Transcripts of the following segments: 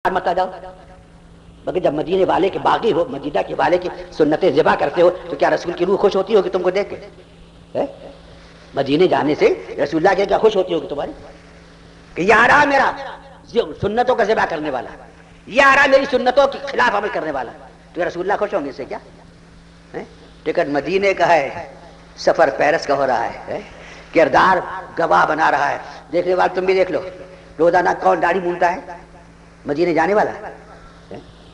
مت آ جاؤ، مگر جب مدینے والے کے باغی ہو، مدینہ کے والے کی سنتیں ذبح کرتے ہو تو کیا رسول کی روح خوش ہوتی ہوگی تم کو دیکھ کے؟ مدینے جانے سے رسول اللہ کے کیا خوش ہوتی ہوگی تمہاری کہ یہ آ رہا میرا سنتوں کا ذبح کرنے والا، یہ آ رہا میری سنتوں کے خلاف عمل کرنے والا، تو رسول اللہ خوش ہوں گے اس سے کیا؟ ٹکٹ مدینے کا ہے، سفر پیرس کا ہو رہا ہے، کردار گواہ بنا رہا ہے، دیکھنے والے تم بھی دیکھ لو، روزانہ کون داڑھی مونتا ہے؟ مدینے جانے والا،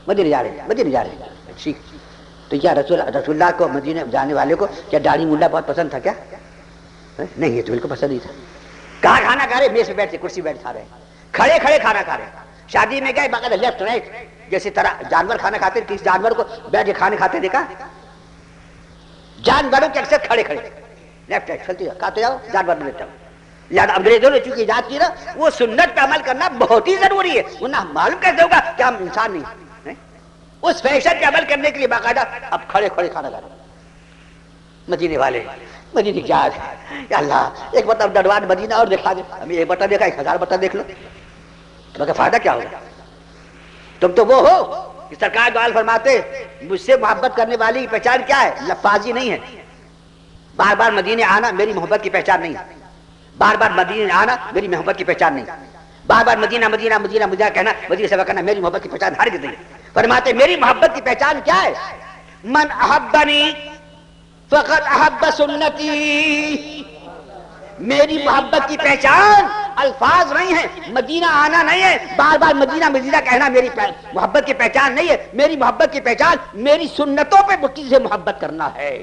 مدینے جا رہے ہیں ٹھیک، تو کیا رسول اللہ کو مدینے جانے والے کو کیا داڑھی مونڈا بہت پسند تھا کیا؟ نہیں، یہ تو بالکل پسند نہیں تھا۔ کہاں کھانا کھا رہے؟ میز پہ بیٹھ کے، کرسی بیٹھ کھا رہے ہیں، کھڑے کھڑے کھانا کھا رہے ہیں، شادی میں گئے باقاعدہ لیفٹ رائٹ، جیسے طرح جانور کھانا کھاتے ہیں، کس جانور کو بیٹھ کے کھانے کھاتے دیکھا؟ جانوروں کے اکثر کھڑے کھڑے لیفٹ رائٹ چلتے جاؤ، کھاتے جاؤ، جانور میں بیٹھا ہوں۔ لہٰذا انگریزوں نے چونکہ ایجاد کی نا، وہ سنت پہ عمل کرنا بہت ہی ضروری ہے، ورنہ معلوم کیسے ہوگا کہ ہم انسان نہیں ہیں؟ اس فیشن پہ عمل کرنے کے لیے باقاعدہ اب کھڑے کھڑے کھانا کھا رہے ہیں مدینے والے۔ مدینے کیا ہے یا اللہ، ایک بطن ڈڈوان مدینہ اور دکھا دے، ہمیں ایک بطن دیکھا 1000 بطن دیکھ لو، تمہیں فائدہ کیا ہوگا؟ تم تو وہ ہو کہ سرکار دعا فرماتے مجھ سے محبت کرنے والی کی پہچان کیا ہے؟ لفاظی نہیں ہے، بار بار مدینے آنا میری محبت کی پہچان نہیں ہے، بار بار مدینے آنا میری محبت کی پہچان نہیں، بار بار مدینہ مدینہ مدینہ مدینہ کہنا، مدینہ سے کرنا میری محبت کی پہچان ہرگز نہیں۔ فرماتے میری محبت کی پہچان کیا ہے؟ من احبنی فقد احب سنتی، میری محبت کی پہچان الفاظ نہیں ہے، مدینہ آنا نہیں ہے، بار بار مدینہ مدینہ کہنا میری محبت کی پہچان نہیں ہے، میری محبت کی پہچان میری سنتوں پہ مٹی سے محبت کرنا ہے،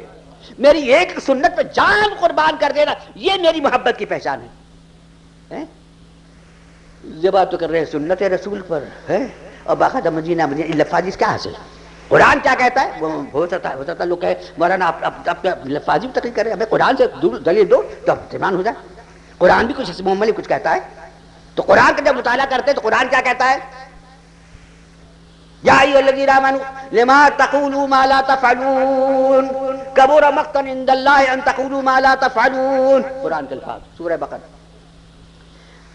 میری ایک سنت پہ جان قربان کر دینا، یہ میری محبت کی پہچان ہے۔ ذبح تو کر رہے ہیں سنت رسول پر ہے، اور باقاعدہ مدینہ مدینہ لفاظ کیا حاصل؟ قرآن کیا کہتا ہے؟ وہ ہو سکتا ہے لوگ کہے مولانا آپ لفاظی بھی تقریر کریں، ہمیں قرآن سے دلیل دو تو اطمینان ہو جائے۔ قرآن بھی کچھ اس معاملے کچھ کہتا ہے، تو قرآن کا جب مطالعہ کرتے ہیں تو قرآن کیا کہتا ہے؟ یا ایھا الذین آمنوا لما تقولون ما لا تفعلون کبر مقتا عند اللہ ان تقولوا ما لا تفعلون، قرآن کے الفاظ سورہ بقرہ۔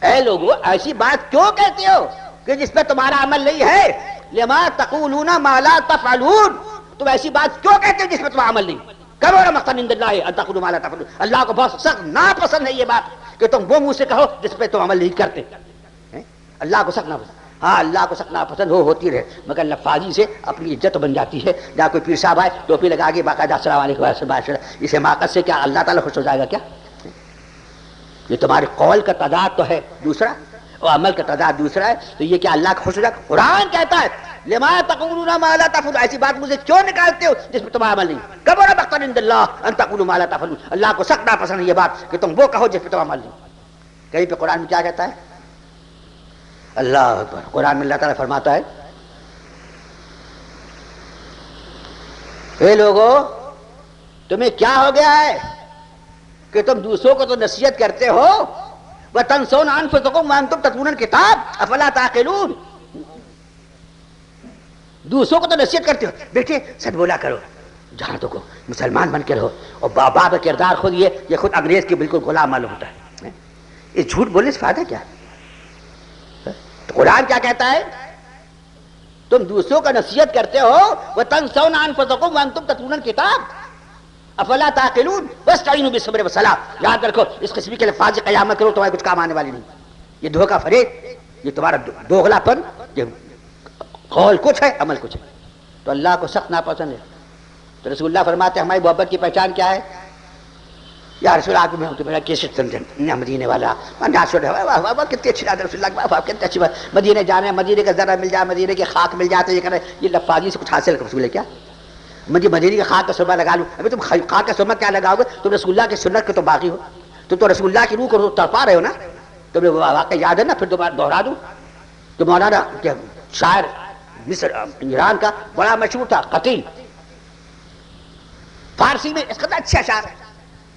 اے لوگو ایسی بات کیوں کہتے ہو کہ جس پہ تمہارا عمل نہیں ہے؟ لما تقولون ما لا تفعلون، تم ایسی بات کیوں کہتے ہو جس پہ تمہارا عمل نہیں؟ کبر مقتا عند اللہ ان تقولوا ما لا تفعلون، اللہ کو بہت سخت ناپسند ہے یہ بات کہ تم وہ منہ سے کہو جس پہ تم عمل نہیں کرتے، اللہ کو سخت ناپسند۔ ہاں اللہ کو سخت ناپسند ہوتی رہے، مگر لفاظی سے اپنی عزت بن جاتی ہے۔ جہاں کوئی پیر صاحب آئے ٹوپی لگا کے باقاعدہ السلام علیکم، اس حماقت سے کیا اللہ تعالیٰ خوش ہو جائے گا کیا؟ یہ تمہارے قول کا تعداد تو ہے دوسرا اور عمل کا تعداد دوسرا ہے، تو یہ کیا اللہ کا خوش ہو جائے گا؟ قرآن کہتا ہے لما تقولون ما لا تفعلون، ایسی بات مجھے کیوں نکالتے ہو جس میں تمہارا عمل نہیں؟ کبر مقتا عند اللہ ان تقولوا ما لا تفعلون، اللہ کو سخت ناپسند ہے یہ بات کہ تم وہ کہو جس پہ تمہارا عمل نہیں۔ کہیں پہ قرآن میں کیا کہتا ہے؟ اللہ اکبر، قرآن میں اللہ تعالیٰ فرماتا ہے اے لوگو تمہیں کیا ہو گیا ہے کہ تم دوسروں کو تو نصیحت کرتے ہو، وَتَنْسَوْنَ أَنفُسَكُمْ وَأَنْتُمْ تَتْلُونَ الْكِتَابَ أَفَلَا تَعْقِلُونَ، دوسروں کو تو نصیحت کرتے ہو، بیٹے سچ بولا کرو، جہاں تو کو مسلمان بن کے رہو، اور بابا کا کردار خود یہ خود انگریز کے بالکل غلام معلوم ہوتا ہے۔ اس جھوٹ بولنے سے فائدہ کیا؟ تو قرآن کیا کہتا ہے؟ تم دوسروں کا نصیحت کرتے ہو، وَتَنْسَوْنَ أَنفُسَكُمْ وَأَنْتُمْ تَتْلُونَ الْكِتَابَ افلا تعقلون واستعینوا بالصبر والصلاۃ۔ یاد رکھو اس قسم کے الفاظ قیامت کرو تمہارے کچھ کام آنے والی نہیں، یہ دھوکہ فریب، یہ تمہارا دوغلا پن، یہ قول کچھ ہے عمل کچھ ہے، تو اللہ کو سخت ناپسند ہے۔ تو رسول اللہ فرماتے ہیں ہماری محبت کی پہچان کیا ہے؟ یا رسول اللہ میں تو میرا کیسے سمجھیں مدینے والا کتنی اچھی بات ہے، رسول اللہ کتنی اچھی بات، مدینے جانا ہے، مدینے کا ذرہ مل جائے، مدینے کی خاک مل جاتے، یہ کرے، یہ لفاظی سے کچھ حاصل کر رسول ہے کیا؟ مجھے مدینے کی خاک کا سرما لگا لوں، ابھی تم خاک کا سرما کیا لگاؤ گے؟ تم رسول اللہ کی سنت کے تو باقی ہو، تم تو رسول اللہ کی روح کو تڑپا رہے ہو نا، تمہیں واقعہ یاد ہے نا؟ پھر دوبارہ دوہرا دوں تو مولانا شاعر مصر ایران کا بڑا مشہور تھا قتیل، فارسی میں اس قدر اچھا شاعر،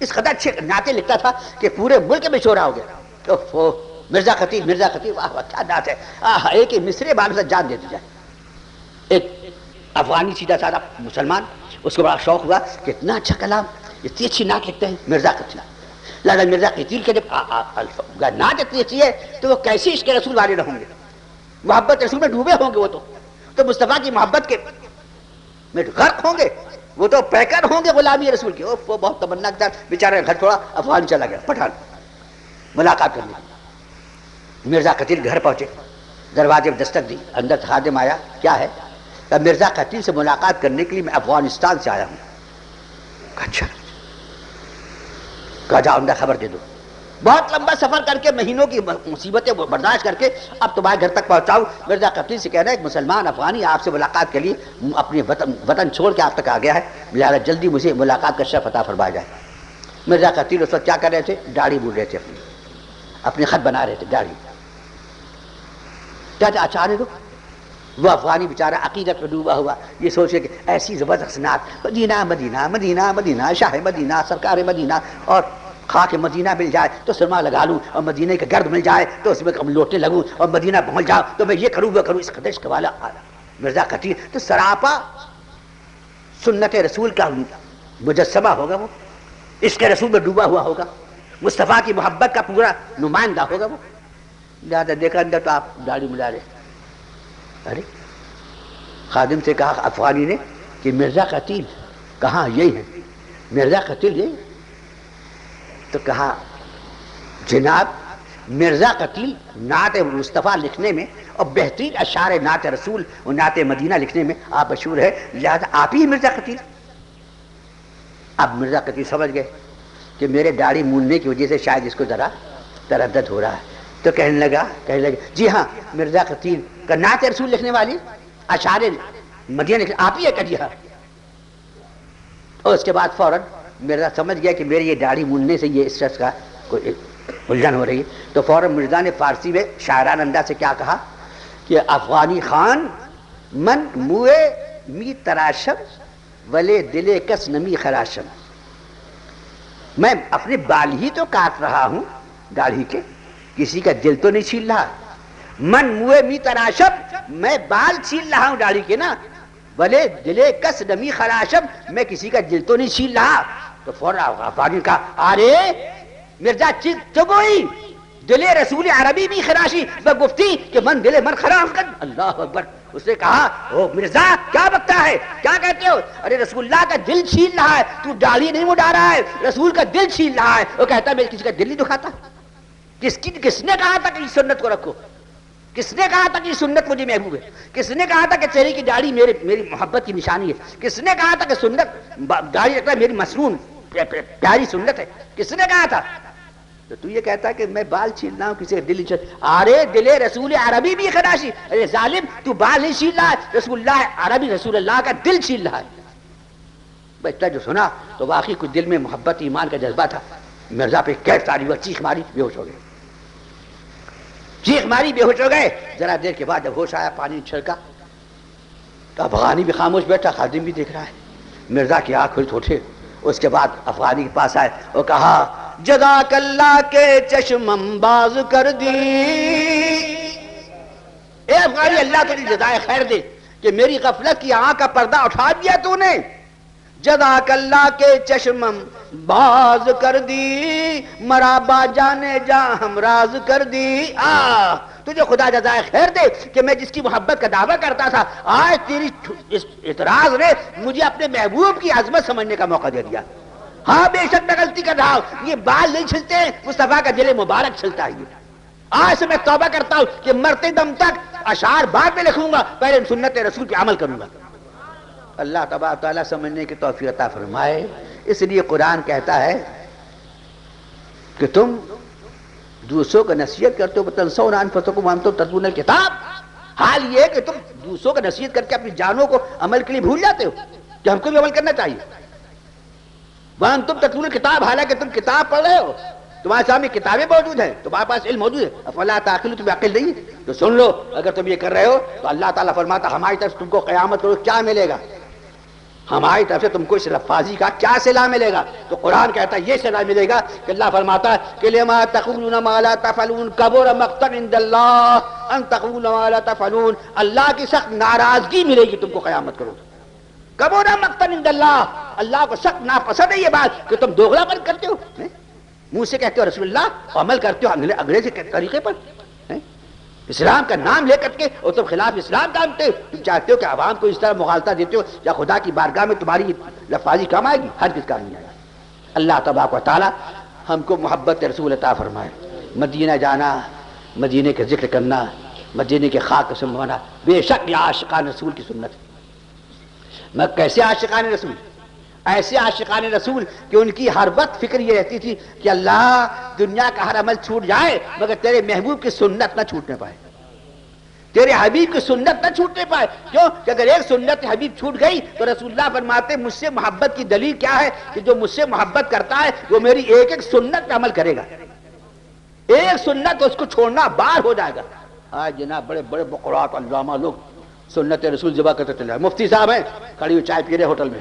اس قدر اچھے نعتیں لکھتا تھا کہ پورے ملک میں شہرا ہو گیا۔ مرزا قتیل، مرزا قتیل، واہ واہ کیا نعت ہے، ایک ہی مصرے بال سے جان دے دی جائے۔ ایک افغانی سیدھا سادہ مسلمان، اس کو بڑا شوق ہوا کہ اتنا اچھا کلام، اتنی اچھی نعت لکھتے ہیں مرزا قتیل۔ مرزا قتیل کے جب نعت اتنی اچھی ہے تو وہ کیسے عشق رسول والے رہوں گے؟ محبت رسول میں ڈوبے ہوں گے، وہ تو مصطفیٰ کی محبت کے میں غرق ہوں گے، وہ تو پیکر ہوں گے غلامی رسول کی۔ وہ بہت تمنا کے ساتھ بیچارے گھر چھوڑا، افغان چلا گیا پٹھان ملاقات کرنے۔ مرزا قتیل گھر پہنچے، دروازے پہ دستک دی، اندر خادم آیا، کیا ہے؟ کہ مرزا قتیل سے ملاقات کرنے کے لیے میں افغانستان سے آیا ہوں۔ اچھا، کہا جاؤ اندر خبر دے دو۔ بہت لمبا سفر کر کے، مہینوں کی مصیبتیں برداشت کر کے اب تمہارے گھر تک پہنچاؤں۔ مرزا قتیل سے کہنا ہے ایک مسلمان افغانی آپ سے ملاقات کے لیے اپنے وطن چھوڑ کے آپ تک آ گیا ہے، لہٰذا جلدی مجھے ملاقات کا شرف عطا فرمایا جائے۔ مرزا قتیل اس وقت کیا کر رہے تھے؟ داڑھی بول رہے تھے، اپنے خط بنا رہے تھے داڑھی۔ کیا اچانک دو وہ افغانی بیچارہ عقیدت میں ڈوبا ہوا، یہ سوچے کہ ایسی زبردست نعت، مدینہ مدینہ مدینہ مدینہ، شاہ مدینہ سرکار مدینہ، اور خاک مدینہ مل جائے تو سرما لگا لوں، اور مدینہ کا گرد مل جائے تو اس میں لوٹنے لگوں، اور مدینہ پہنچ جاؤ تو میں یہ کروں وہ کروں، اس قدر کا والا مرزا قتیل تو سراپا سنت رسول کا مجسمہ ہوگا، وہ اس کے رسول میں ڈوبا ہوا ہوگا، مصطفیٰ کی محبت کا پورا نمائندہ ہوگا وہ۔ لہٰذا دیکھا اندر تو آپ داڑھی ملا رہے۔ ارے خادم سے کہا افغانی نے کہ مرزا قتیل کہاں؟ یہی ہے مرزا قتیل، یہی۔ تو کہا جناب مرزا قتیل نعت مصطفیٰ لکھنے میں اور بہترین اشعار نعت رسول اور نعت مدینہ لکھنے میں آپ مشہور ہے، لہذا آپ ہی مرزا قتیل۔ اب مرزا قتیل سمجھ گئے کہ میرے داڑھی موننے کی وجہ سے شاید اس کو ذرا تردد ہو رہا ہے، تو کہنے لگا جی ہاں مرزا قتیل کا نعت رسول لکھنے والی اشعار مدینہ لکھنے آپ ہی ہے؟ کہ جی ہاں۔ اور اس کے بعد فوراً مرزا سمجھ گیا کہ میری یہ داڑھی موننے سے یہ اس شخص کا کوئی الجھن ہو رہی ہے، تو فوراً مرزا نے فارسی میں شاعرانہ انداز سے کیا کہا کہ افغانی خان من موئے می تراشم ولے دلے کس نمی خراشم، میں اپنے بال ہی تو کاٹ رہا ہوں داڑھی کے، کسی کا دل تو نہیں چھیل رہا۔ من موئے می تراشم، میں بال چھیل رہا ہوں داڑھی کے نا، بلے دلے کس نمی خراشم، میں کسی کا دل تو نہیں چھیل رہا۔ تو فوراً افغانی کا ارے مرزا چیز تو گوئی دل رسول عربی بھی خراشی بگفتی کہ من دل من خراش کر، اللہ اکبر۔ اس نے کہا او مرزا کیا بکتا ہے، کیا کہتے ہو؟ ارے رسول اللہ کا دل چھیل رہا ہے، تو داڑھی نہیں مڈا رہا ہے، رسول کا دل چھیل رہا ہے۔ وہ کہتا ہے میں کسی کا دل نہیں دکھاتا۔ کس نے کہا تھا کہ اس سنت کو رکھو؟ کس نے کہا تھا کہ سنت مجھے محبوب ہے؟ کس نے کہا تھا کہ چہرے کی داڑھی میری محبت کی نشانی ہے؟ کس نے کہا تھا کہ سنت داڑھی رکھنا میری مسنون پیاری سنت ہے؟ کس نے کہا تھا؟ تو یہ کہتا ہے کہ میں بال چھیل رہا ہوں، کسی کا دل نہیں چھیل۔ ارے دل رسول عربی بھی خراشی، ارے ظالم تو بال نہیں چھیل رہا ہے، رسول اللہ عربی رسول اللہ کا دل چھیل رہا ہے۔ بچہ جو سنا تو واقعی کچھ دل میں محبت ایمان کا جذبہ تھا، مرزا پہ کیف تاری ہوا، چیخ ماری، بے ہوش ہو گئے، چیخ ماری بے ہوش ہو گئے۔ ذرا دیر کے بعد جب ہوش آیا پانی چھڑکا تو افغانی بھی خاموش بیٹھا، خادم بھی دیکھ رہا ہے۔ مرزا کی آنکھ کھلی تو اٹھے، اس کے بعد افغانی کے پاس آئے اور کہا جزاک اللہ کے چشمم باز کر دی، اے افغانی اللہ تجھے جزائے خیر دے کہ میری غفلت کی آنکھ کا پردہ اٹھا دیا تو نے، جزاک اللہ کے چشمم باز کر دی، مرابا جانے جا ہم راز کر دی۔ تجھے خدا جزائے خیر دے کہ میں جس کی محبت کا دعویٰ کرتا تھا، آج تیری اس اعتراض نے مجھے اپنے محبوب کی عظمت سمجھنے کا موقع دے دیا۔ ہاں بے شک میں غلطی کر رہا ہوں، یہ بال نہیں چھلتے ہیں، مصطفیٰ کا دل مبارک چھلتا ہے۔ آج سے میں توبہ کرتا ہوں کہ مرتے دم تک اشعار بعد میں لکھوں گا، پہلے سنت رسول پہ عمل کروں گا۔ اللہ تبارک تعالیٰ سمجھنے کی توفیق عطا فرمائے۔ اس لیے قرآن کہتا ہے کہ تم دوسروں کو نصیحت کرتے ہو بتنسون انفسکم وانتم تتلون الکتاب، حال یہ ہے کہ تم دوسروں کو نصیحت کر کے اپنی جانوں کو عمل کے لیے بھول جاتے ہو کہ ہم کو بھی عمل کرنا چاہیے۔ وانتم تتلون الکتاب، حالانکہ تم کتاب پڑھ رہے ہو، تمہارے سامنے کتابیں موجود ہیں، تمہارے پاس علم موجود ہے، افلا تعقلون، تمہیں عقل نہیں ہے تو سن لو۔ اگر تم یہ کر رہے ہو تو اللہ تعالیٰ فرماتا ہماری طرف تم کو قیامت کو کیا ملے گا، ہماری طرف سے تم کو اس لفاظی کا کیا صلہ ملے گا؟ تو قرآن کہتا ہے یہ صلہ ملے گا کہ اللہ فرماتا ہے کہ لما تقولون ما لا تفعلون کبر مقتا عند اللہ ان تقولوا ما لا تفعلون، اللہ کی سخت ناراضگی ملے گی تم کو قیامت کرو۔ کبر مقتا عند اللہ، اللہ کو سخت ناپسند ہے یہ بات کہ تم دوغلا پن کرتے ہو، منہ سے کہتے ہو رسول اللہ، عمل کرتے ہو انگریزی کے طریقے پر۔ اسلام کا نام لے کر کے اور تم خلاف اسلام کامتے ہو. تم چاہتے ہو کہ عوام کو اس طرح مغالطہ دیتے ہو یا خدا کی بارگاہ میں تمہاری لفاظی کام آئے گی؟ ہرگز کام نہیں آئے گا. اللہ تبارک و تعالی ہم کو محبت رسول عطا فرمائے. مدینہ جانا، مدینے کا ذکر کرنا، مدینے کے خاک کو سنوانا بے شک یہ عاشقان رسول کی سنت ہے. میں کیسے عاشقان رسول؟ ایسے عاشقان رسول کہ ان کی ہر وقت فکر یہ رہتی تھی کہ اللہ دنیا کا ہر عمل چھوٹ جائے مگر تیرے محبوب کی سنت نہ چھوٹنے پائے، تیرے حبیب کی سنت نہ چھوٹنے پائے. کیوں کہ اگر ایک سنت حبیب چھوٹ گئی تو رسول اللہ فرماتے مجھ سے محبت کی دلیل کیا ہے کہ جو مجھ سے محبت کرتا ہے وہ میری ایک ایک سنت پہ عمل کرے گا. ایک سنت اس کو چھوڑنا بار ہو جائے گا. آج جناب بڑے بڑے بقرات علامہ لوگ سنت رسول ذبح کرتے چلے. مفتی صاحب ہیں کھڑی ہوئی چائے پی رہے ہوٹل میں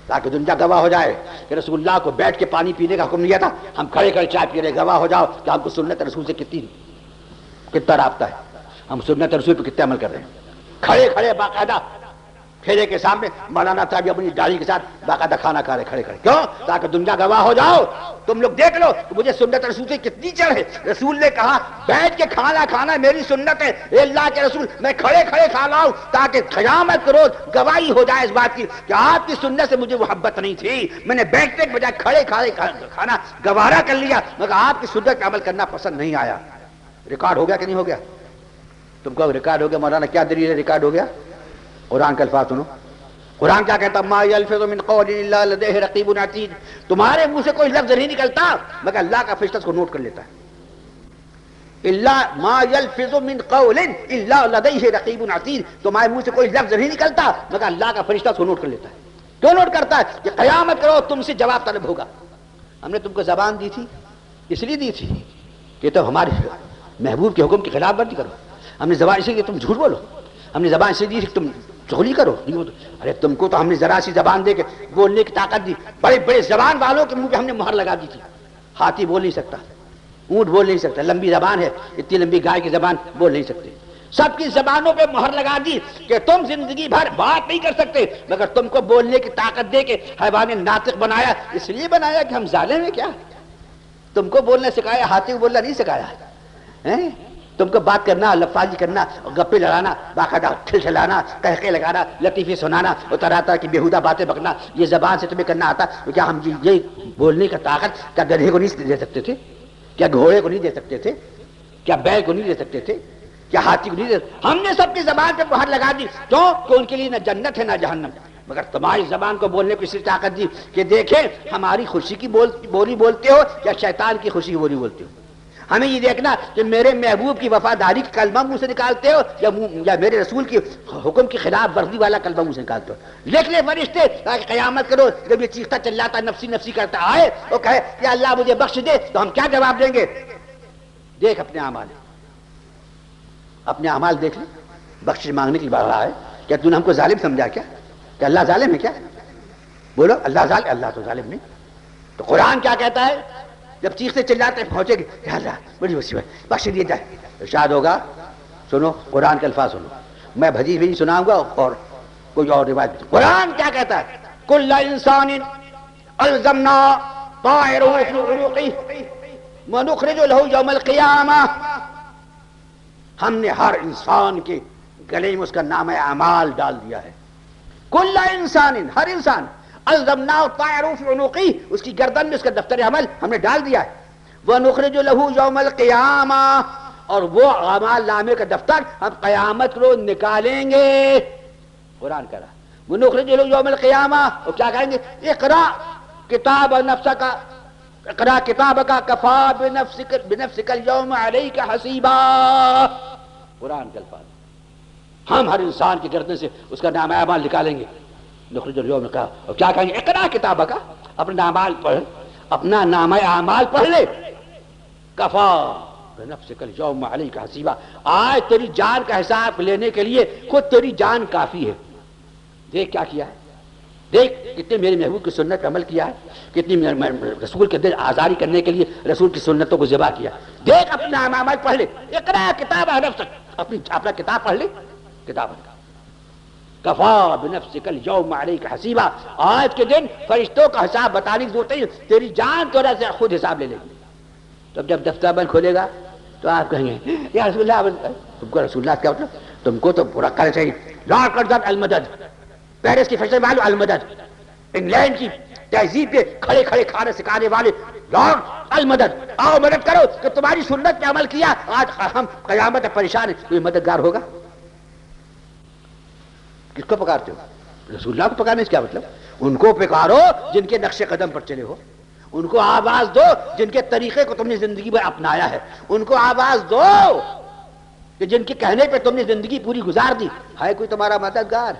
تاکہ دنیا گواہ ہو جائے کہ رسول اللہ کو بیٹھ کے پانی پینے کا حکم دیا تھا، ہم کھڑے کھڑے چائے پی رہے، گواہ ہو جاؤ کہ ہم کو سنت رسول سے کتنا رابطہ ہے، ہم سنت رسول پہ کتنے عمل کر رہے ہیں. کھڑے کھڑے باقاعدہ پھیرے کے سامنے مولانا صاحب اپنی داڑھی کے ساتھ باقاعدہ کھانا کھا رہے کھڑے کھڑے. کیوں؟ تاکہ دنیا گواہ ہو جاؤ، تم لوگ دیکھ لو کہ مجھے سنت رسول سے کتنی چڑھ ہے. رسول نے کہا بیٹھ کے کھانا کھانا میری سنت ہے. اے اللہ کے رسول میں کھڑے کھڑے کھا رہا ہوں تاکہ قیامت کے روز گواہی ہو جائے اس بات کی کہ آپ کی سنت سے مجھے محبت نہیں تھی، میں نے بیٹھنے کے بجائے کھڑے کھڑے کھانا گوارا کر لیا مگر آپ کی سنت پہ عمل کرنا پسند نہیں آیا. ریکارڈ ہو گیا کہ نہیں ہو گیا؟ تم کو ریکارڈ ہو گیا. مولانا کیا دلیل ہے ریکارڈ ہو گیا؟ قرآن کا الفاظ سنو. قرآن کیا کہتا؟ ما یلفظ من قول الا لدیہ رقیب عتید. تمہارے منہ سے کوئی لفظ نہیں نکلتا مگر اللہ کا فرشتہ اس کو نوٹ کر لیتا ہے. الا ما یلفظ من قول الا لدیہ رقیب عتید. تمہارے منہ سے کوئی لفظ نہیں نکلتا مگر اللہ کا فرشتہ اس کو نوٹ کر لیتا ہے. کیوں نوٹ کرتا ہے؟ کہ قیامت کرو تم سے جواب طلب ہوگا. ہم نے تم کو زبان دی تھی اس لیے دی تھی کہ تم ہمارے محبوب کے حکم کی خلاف ورزی کرو. ہم نے زبان اسی لیے تم جھوٹ بولو. ہم نے زبان سے دی تم چغلی کرو. ارے تم کو تو ہم نے ذرا سی زبان دے کے بولنے کی طاقت دی. بڑے بڑے زبان والوں کے منہ پہ ہم نے مہر لگا دی تھی. ہاتھی بول نہیں سکتا، اونٹ بول نہیں سکتا، لمبی زبان ہے، اتنی لمبی گائے کی زبان بول نہیں سکتے. سب کی زبانوں پہ مہر لگا دی کہ تم زندگی بھر بات نہیں کر سکتے مگر تم کو بولنے کی طاقت دے کے حیوان ناطق بنایا. اس لیے بنایا کہ ہم ظالم ہیں کیا؟ تم کو بولنا سکھایا، ہاتھی کو بولنا نہیں سکھایا. تم کو بات کرنا، لفاظی کرنا، گپے لڑانا، باقاعدہ کھلکھلانا، قہقہے لگانا، لطیفے سنانا اور طرح طرح کی بیہودہ باتیں بکنا، یہ زبان سے تمہیں کرنا آتا تو کیا ہم یہ بولنے کا طاقت کیا گدھے کو نہیں دے سکتے تھے؟ کیا گھوڑے کو نہیں دے سکتے تھے؟ کیا بیل کو نہیں دے سکتے تھے؟ کیا ہاتھی کو نہیں دے سکتے؟ ہم نے سب کی زبان پہ مہر لگا دی. کیوں؟ کہ ان کے لیے نہ جنت ہے نہ جہنم. مگر تمہاری زبان کو بولنے کو اس لیے طاقت دی کہ دیکھیں ہماری خوشی کی بولی بولتے ہو یا شیطان کی خوشی کی بولی بولتے ہو. ہمیں یہ دیکھنا کہ میرے محبوب کی وفاداری کا کلمہ منہ سے نکالتے ہو یا میرے رسول کی حکم کی خلاف ورزی والا کلمہ منہ سے نکالتے ہو. لکھ لے فرشتے تاکہ قیامت کرو جب یہ چیختا چلاتا نفسی نفسی کرتا آئے اور کہے یا اللہ مجھے بخش دے تو ہم کیا جواب دیں گے؟ دیکھ اپنے اعمال، اپنے اعمال دیکھ لیں. بخش مانگنے کی بات رہا ہے. کیا تم نے ہم کو ظالم سمجھا کیا؟ کہ اللہ ظالم ہے کیا؟ بولو اللہ ظالم؟ اللہ تو ظالم نہیں. تو قرآن کیا کہتا ہے؟ جب چیختے چلاتے پہنچے گے یا اللہ بڑی مصیبت بخش دیے جائے ارشاد ہوگا. سنو قرآن کے الفاظ سنو. میں بھجی بھی سناؤں گا اور کوئی اور روایت. قرآن کیا کہتا ہے؟ کل انسان الزمنا طائرہ فی عنقہ ونخرج لہ یوم القیامہ. ہم نے ہر انسان کے گلے میں اس کا نام اعمال ڈال دیا ہے. کل انسان، ہر انسان، الزمنا طائرہ فی عنقہ، اس کی گردن میں اس کا دفتر عمل ہم نے ڈال دیا ہے. ونخرج لہ یوم القیامہ، اور وہ اعمال نامے کا دفتر ہم قیامت کو نکالیں گے. قرآن کہہ رہا ونخرج لہ یوم القیامہ، اور کیا کہیں گے؟ اقرا کتاب نفسک، اقرا کتابک کفا بنفسک اليوم علیک حسیبا. قرآن کے الفاظ. ہم ہر انسان کی گردن سے اس کا نام اعمال نکالیں گے. نخرج اليوم کا، اور کیا کہیں گے؟ اقرا کتابک، اپنا اعمال پڑھ، اپنا نامہ اعمال پڑھ لے. کفا بنفسک اليوم علیک حسیبا، آج تیری جان کا حساب لینے کے لیے خود تیری جان کافی ہے. دیکھ کیا کیا ہے، دیکھ کتنے میرے محبوب کی سنت پر عمل کیا ہے، کتنی رسول کے دل آزاری کرنے کے لیے رسول کی سنتوں کو ذبح کیا. دیکھ اپنا اعمال پڑھ لے. اقرا کتاب نفسک، اپنا کتاب پڑھ لے. کتاب کفا بنفسک اليوم علیک حسیبا. آج کے دن فرشتوں کا حساب بتانے کی ضرورت نہیں، تیری جان تو سے خود حساب لے لے گی. تب جب دفتر بند کھولے گا تو آپ کہیں گے یا رسول اللہ، تم کو رسول اللہ کیا مطلب؟ تم کو تو پورا کر چاہیے لارڈ کرزن المدد، پیرس کی فیشن والے المدد، انگلینڈ کی تہذیب کے کھڑے کھڑے کھانا سکھانے والے لارڈ المدد، آؤ مدد کرو کہ تمہاری سنت پہ عمل کیا، آج ہم قیامت میں پریشان ہیں، کوئی مددگار ہوگا؟ کس کو پکارتے ہو؟ رسول اللہ کو پکارنے سے کیا مطلب؟ ان کو پکارو جن کے نقش قدم پر چلے ہو، ان کو آواز دو جن کے طریقے کو تم نے زندگی میں اپنایا ہے، ان کو آواز دو کہ جن کے کہنے پہ تم نے زندگی پوری گزار دی، ہے کوئی تمہارا مددگار؟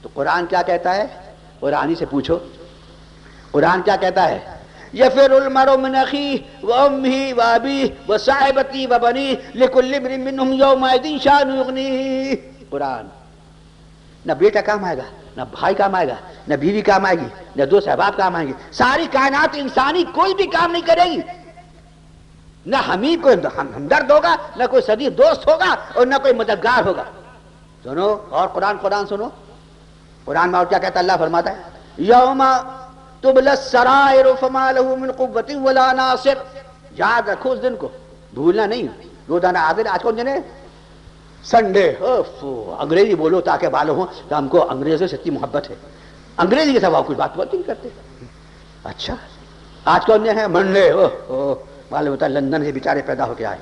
تو قرآن کیا کہتا ہے؟ قرآن سے پوچھو، قرآن کیا کہتا ہے؟ یفر المرء من اخیہ وامہ وابیہ وصاحبتہ وبنیہ لکل امرئ منہم یومئذ شأن یغنیہ۔ قرآن نہ بیٹا کام آئے گا، نہ بھائی کام آئے گا، نہ بیوی کام آئے گی، نہ دوست احباب کام آئیں گے، ساری کائنات انسانی کوئی بھی کام نہیں کرے گی، نہ ہمیں کوئی ہمدرد ہوگا، نہ کوئی صدیق دوست ہوگا، اور نہ کوئی مددگار ہوگا۔ سنو اور قرآن سنو، قرآن میں اور کیا کہتا ہے؟ اللہ فرماتا ہے یوم تبلی السرائر فما لہ من قوۃ ولا ناصر۔ یاد رکھو اس دن کو، بھولنا نہیں، روزانہ حاضر۔ آج کون دن ہے؟ سنڈے۔ انگریزی بولو تاکہ معلوم ہو کہ ہم کو انگریزوں سے اتنی محبت ہے، انگریزی کے سوا کوئی بات نہیں کرتے۔ اچھا آج کون دن ہے؟ منڈے۔ معلوم ہوتا ہے لندن سے بیچارے پیدا ہو کے آئے،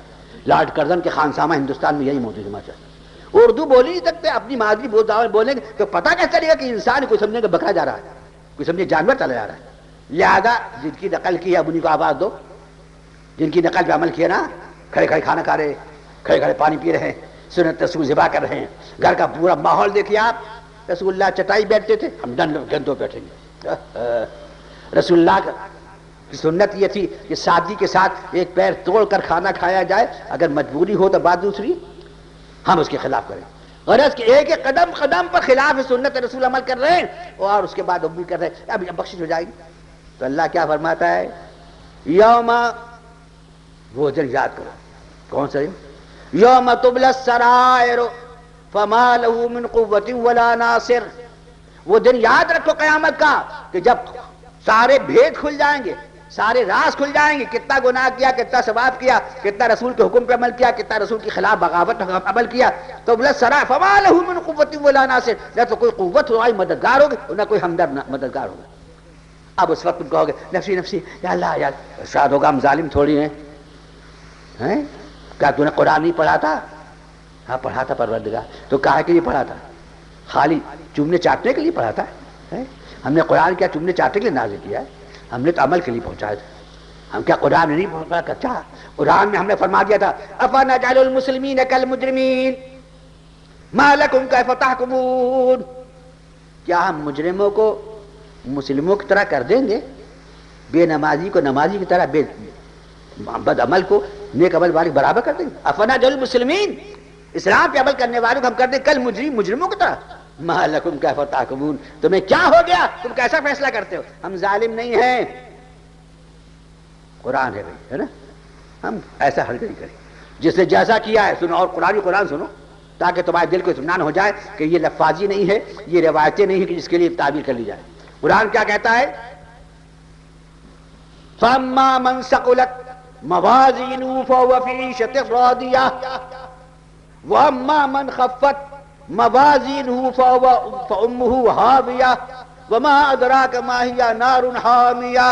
لارڈ کرزن کے خانسامہ ہندوستان میں یہی موجود ہے۔ ماشاء اللہ اردو بول ہی نہیں سکتے، اپنی مادری بولیں گے تو پتہ کیسے چلے گا کہ انسان کوئی سمجھے کہ بکرا جا رہا ہے، کوئی سمجھے جانور چلا جا رہا ہے۔ لہذا جن کی نقل کی ہے اب انہیں کو آواز دو، جن کی نقل پہ عمل کیا نا، کھڑے کھڑے کھانا کھا رہے، کھڑے کھڑے پانی پی رہے ہیں، سنت رسول ذبح کر رہے ہیں، گھر کا پورا ماحول دیکھیے آپ۔ رسول اللہ چٹائی بیٹھتے تھے، ہم گندوں بیٹھیں گے۔ رسول اللہ کی سنت یہ تھی کہ سادگی کے ساتھ ایک پیر توڑ کر کھانا کھایا جائے، اگر مجبوری ہو تو بات دوسری، ہم اس کے خلاف کریں۔ غرض کہ ایک ایک قدم قدم پر خلاف سنت رسول عمل کر رہے ہیں، اور اس کے بعد امید کر رہے ہیں اب بخشش ہو جائے گی۔ تو اللہ کیا فرماتا ہے؟ یوم، وہ دن یاد کرو، کون سا یوم تبلی السرائر فما لہ من قوۃ ولا ناصر۔ وہ دن یاد رکھو قیامت کا کہ جب سارے بھید کھل جائیں گے، سارے راز کھل جائیں گے، کتنا گناہ کیا، کتنا ثواب کیا، کتنا رسول کے حکم پہ عمل کیا، کتنا رسول کے خلاف بغاوت عمل کیا۔ تو بلا سرا فما لہ من قوۃ ولا ناصر، نہ تو کوئی قوت ہوگی مددگار ہوگی، نہ کوئی ہمدرد مددگار ہوگا۔ اب اس وقت تم کہو گے نفسی نفسی، یا اللہ یار شاد ہوگا، ہم ظالم تھوڑی ہیں۔ کیا تو نے قرآن نہیں پڑھا تھا؟ ہاں پڑھا تھا پروردگار، تو کہا کہ یہ پڑھا تھا؟ خالی چومنے چاٹنے کے لیے پڑھا تھا؟ ہم نے قرآن کیا چومنے چاٹنے کے لیے نازل کیا ہے؟ ہم نے تو عمل کے لیے پہنچایا تھا۔ ہم کیا قرآن نہیں پڑھا؟ اچھا قرآن میں ہم نے فرما دیا تھا افنجعل المسلمین کالمجرمین ما لکم کیف تحکمون، کیا ہم مجرموں کو مسلموں کی طرح کر دیں گے؟ بے نمازی کو نمازی کی طرح، بے بد عمل کو نیک عمل والے برابر کر دیں گے؟ افنجعل المسلمین، اسلام پہ عمل کرنے والوں کو ہم کر دیں کل مجرموں کی طرح؟ ما لکم کیف تحکمون، تمہیں کیا ہو گیا، تم کیسا فیصلہ کرتے ہو؟ ہم ظالم نہیں ہیں، قرآن ہے بھائی، ہے نا، ہم ایسا حرکت نہیں کریں۔ جس نے جیسا کیا ہے سنو، اور قرآن سنو تاکہ تمہارے دل کو اطمینان ہو جائے کہ یہ لفاظی نہیں ہے، یہ روایتیں نہیں ہیں کہ جس کے لیے تعبیر کر لی جائے۔ قرآن کیا کہتا ہے؟ فَأَمَّا مَنْ ثَقُلَتْ مَوَازِينُهُ فَهُوَ فِي عِيشَةٍ رَاضِيَةٍ وَأَمَّا مَنْ خَفَّتْ موازینہ فأمہ ہاویہ وما ادراک ما ہی نار حامیہ۔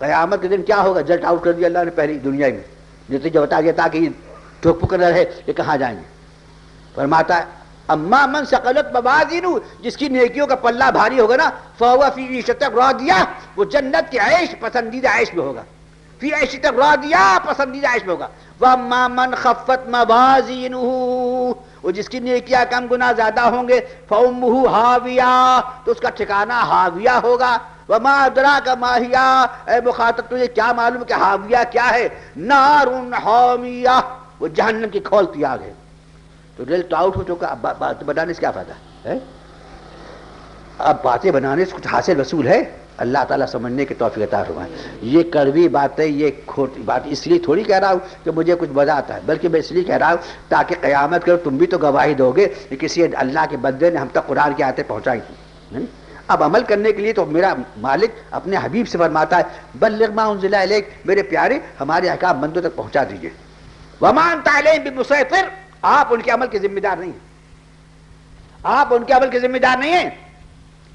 قیامت کے دن کیا ہوگا؟ جلٹ آؤٹ کر دیا اللہ نے پہلی دنیا میں، جیسے جو بتا دیا تھا کہ یہ ٹھوک پکر رہے یہ کہاں جائیں گے۔ فرماتا ہے اما من ثقلت موازینہ، جس کی نیکیوں کا پلہ بھاری ہوگا نا، فهو فی عیشۃ راضیہ، وہ جنت کے عیش پسندیدہ عیش میں ہوگا، فی عیشۃ راضیہ پسندیدہ عیش میں ہوگا۔ وَأَمَّا مَنْ خَفَّتْ مَوَازِينُهُ، وہ جس کی نیکیاں کم گناہ زیادہ ہوں گے، فَأُمُّهُ ہاویہ، تو اس کا ٹھکانہ ہاویہ ہوگا۔ وَمَا أَدْرَاكَ مَا هِيَ، اے مخاطب تجھے کیا معلوم کہ ہاویہ کیا ہے؟ نار حامیہ، وہ جہنم کی کھولتی آگ ہے۔ تو دل تو آؤٹ ہو چکا، اب بات بنانے سے کیا فائدہ ہے؟ اب باتیں بنانے سے کچھ حاصل وصول ہے؟ اللہ تعالیٰ سمجھنے کی توفیق عطا فرمائے۔ یہ کڑوی باتیں، یہ کھوٹی بات اس لیے تھوڑی کہہ رہا ہوں کہ مجھے کچھ مزہ آتا ہے، بلکہ میں اس لیے کہہ رہا ہوں تاکہ قیامت کرو تم بھی تو گواہی دو گے کہ کسی اللہ کے بندے نے ہم تک قرآن کی آیتیں پہنچائی تھیں۔ اب عمل کرنے کے لیے تو میرا مالک اپنے حبیب سے فرماتا ہے بلغ ما انزل الیک، میرے پیارے ہمارے احکام بندوں تک پہنچا دیجئے. وما انت علیہم بمسیطر، آپ ان کے عمل کے ذمہ دار نہیں ہیں، آپ ان کے عمل کے ذمہ دار نہیں ہیں.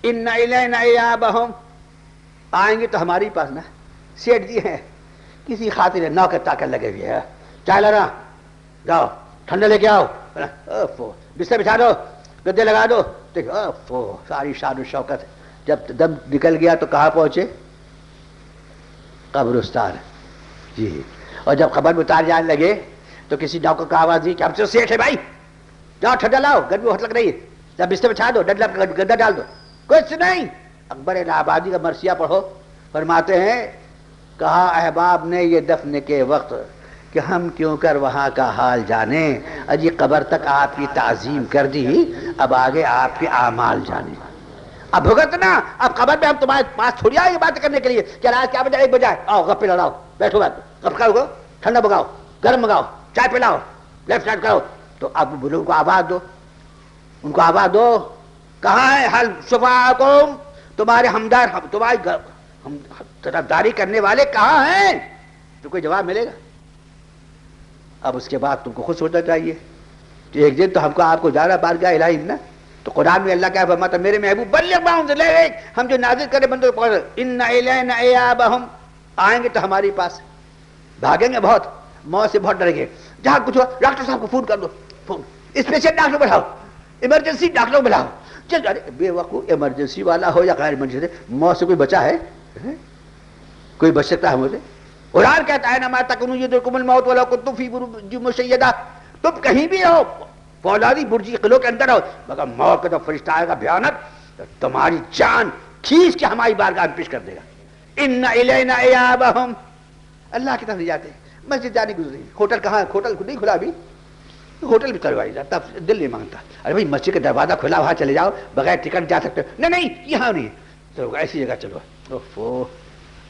ان الینا ایابہم، آئیں گے تو ہماری پاس نا سیٹ جی ہیں کسی خاطر نوکر تاکر لگے ہوئے ہیں، چائے لانا، جاؤ ٹھنڈا لے کے آؤ، بستر بچھا دو، گدے لگا دو. ساری شان و شوکت. جب دم نکل گیا تو کہاں پہنچے؟ قبرستان. جی، اور جب خبر اتار جانے لگے تو کسی نوکر کا آواز دی کہ ہم سے سیٹ ہے بھائی، جاؤ ٹھنڈا لاؤ، گرمی بہت لگ رہی ہے، جب بستر بچھا دو، گدا ڈال دو. کچھ نہیں. اکبر الہ آبادی کا مرثیہ پڑھو، فرماتے ہیں کہا احباب نے یہ دفن کے وقت کہ ہم کیوں کر وہاں کا حال جانیں، اجی قبر تک آپ کی تعظیم کر دی، اب آگے آپ کے اعمال جانیں. اب بھگتنا، اب قبر پہ ہم تمہارے پاس تھوڑی آئے بات کرنے کے لیے کہ رات کیا بجے 1 بجے آؤ گپے لڑاؤ، بیٹھو گپ کھاؤ، ٹھنڈا بگاؤ، گرم منگاؤ، چائے پلاؤ، لیفٹ رائٹ کرو. تو اب بزرگوں کو آواز دو، ان کو آواز دو، کہاں ہے حل شفاعکم، تمہارے ہمدار، تمہاری طرفداری کرنے والے کہاں ہیں؟ تو کوئی جواب ملے گا. اب اس کے بعد تم کو خود سوچنا چاہیے کہ ایک دن تو ہم کو آپ کو جانا بارگاہ الہی نا. تو قرآن میں اللہ کیا فرماتا ہے میرے محبوب بلغ ما انزل الیک، ہم جو نازل کرے بندوں کو پڑھ، ان الینا ایابہم، آئیں گے تو ہماری پاس، بھاگیں گے بہت، موت سے بہت ڈریں گے. جہاں کچھ ہو ڈاکٹر صاحب کو فون کر دو، فون اسپیشل ڈاکٹر بڑھاؤ، ایمرجنسی ڈاکٹر بڑھاؤ. چل ارے بے وقوف، ایمرجنسی والا ہو یا غیر ایمرجنسی، موت سے کوئی بچا ہے؟ کوئی بچ سکتا ہے مجھے؟ قرآن کہتا ہے نما تکنوا یدرکم الموت ولو کنتم فی بروج مشیدہ، تم کہیں بھی ہو، فولادی برجی قلعوں کے اندر ہو، مگر موت کا جو فرشتہ آئے گا بھیانک، تو تمہاری جان کھینچ کے ہماری بارگاہ میں پیش کر دے گا. ان الینا ایابہم، اللہ کی طرف لے جاتے ہیں. مسجد جانے گزری، ہوٹل کہاں ہے؟ ہوٹل نہیں کھلا ابھی، ہوٹل بھی کروائی جاتا، دل نہیں مانگتا. ارے بھائی مسجد کا دروازہ کھلا، وہاں چلے جاؤ، بغیر ٹکٹ جا سکتے ہو. نہیں یہاں نہیں، تو ایسی جگہ چلو. اوفو،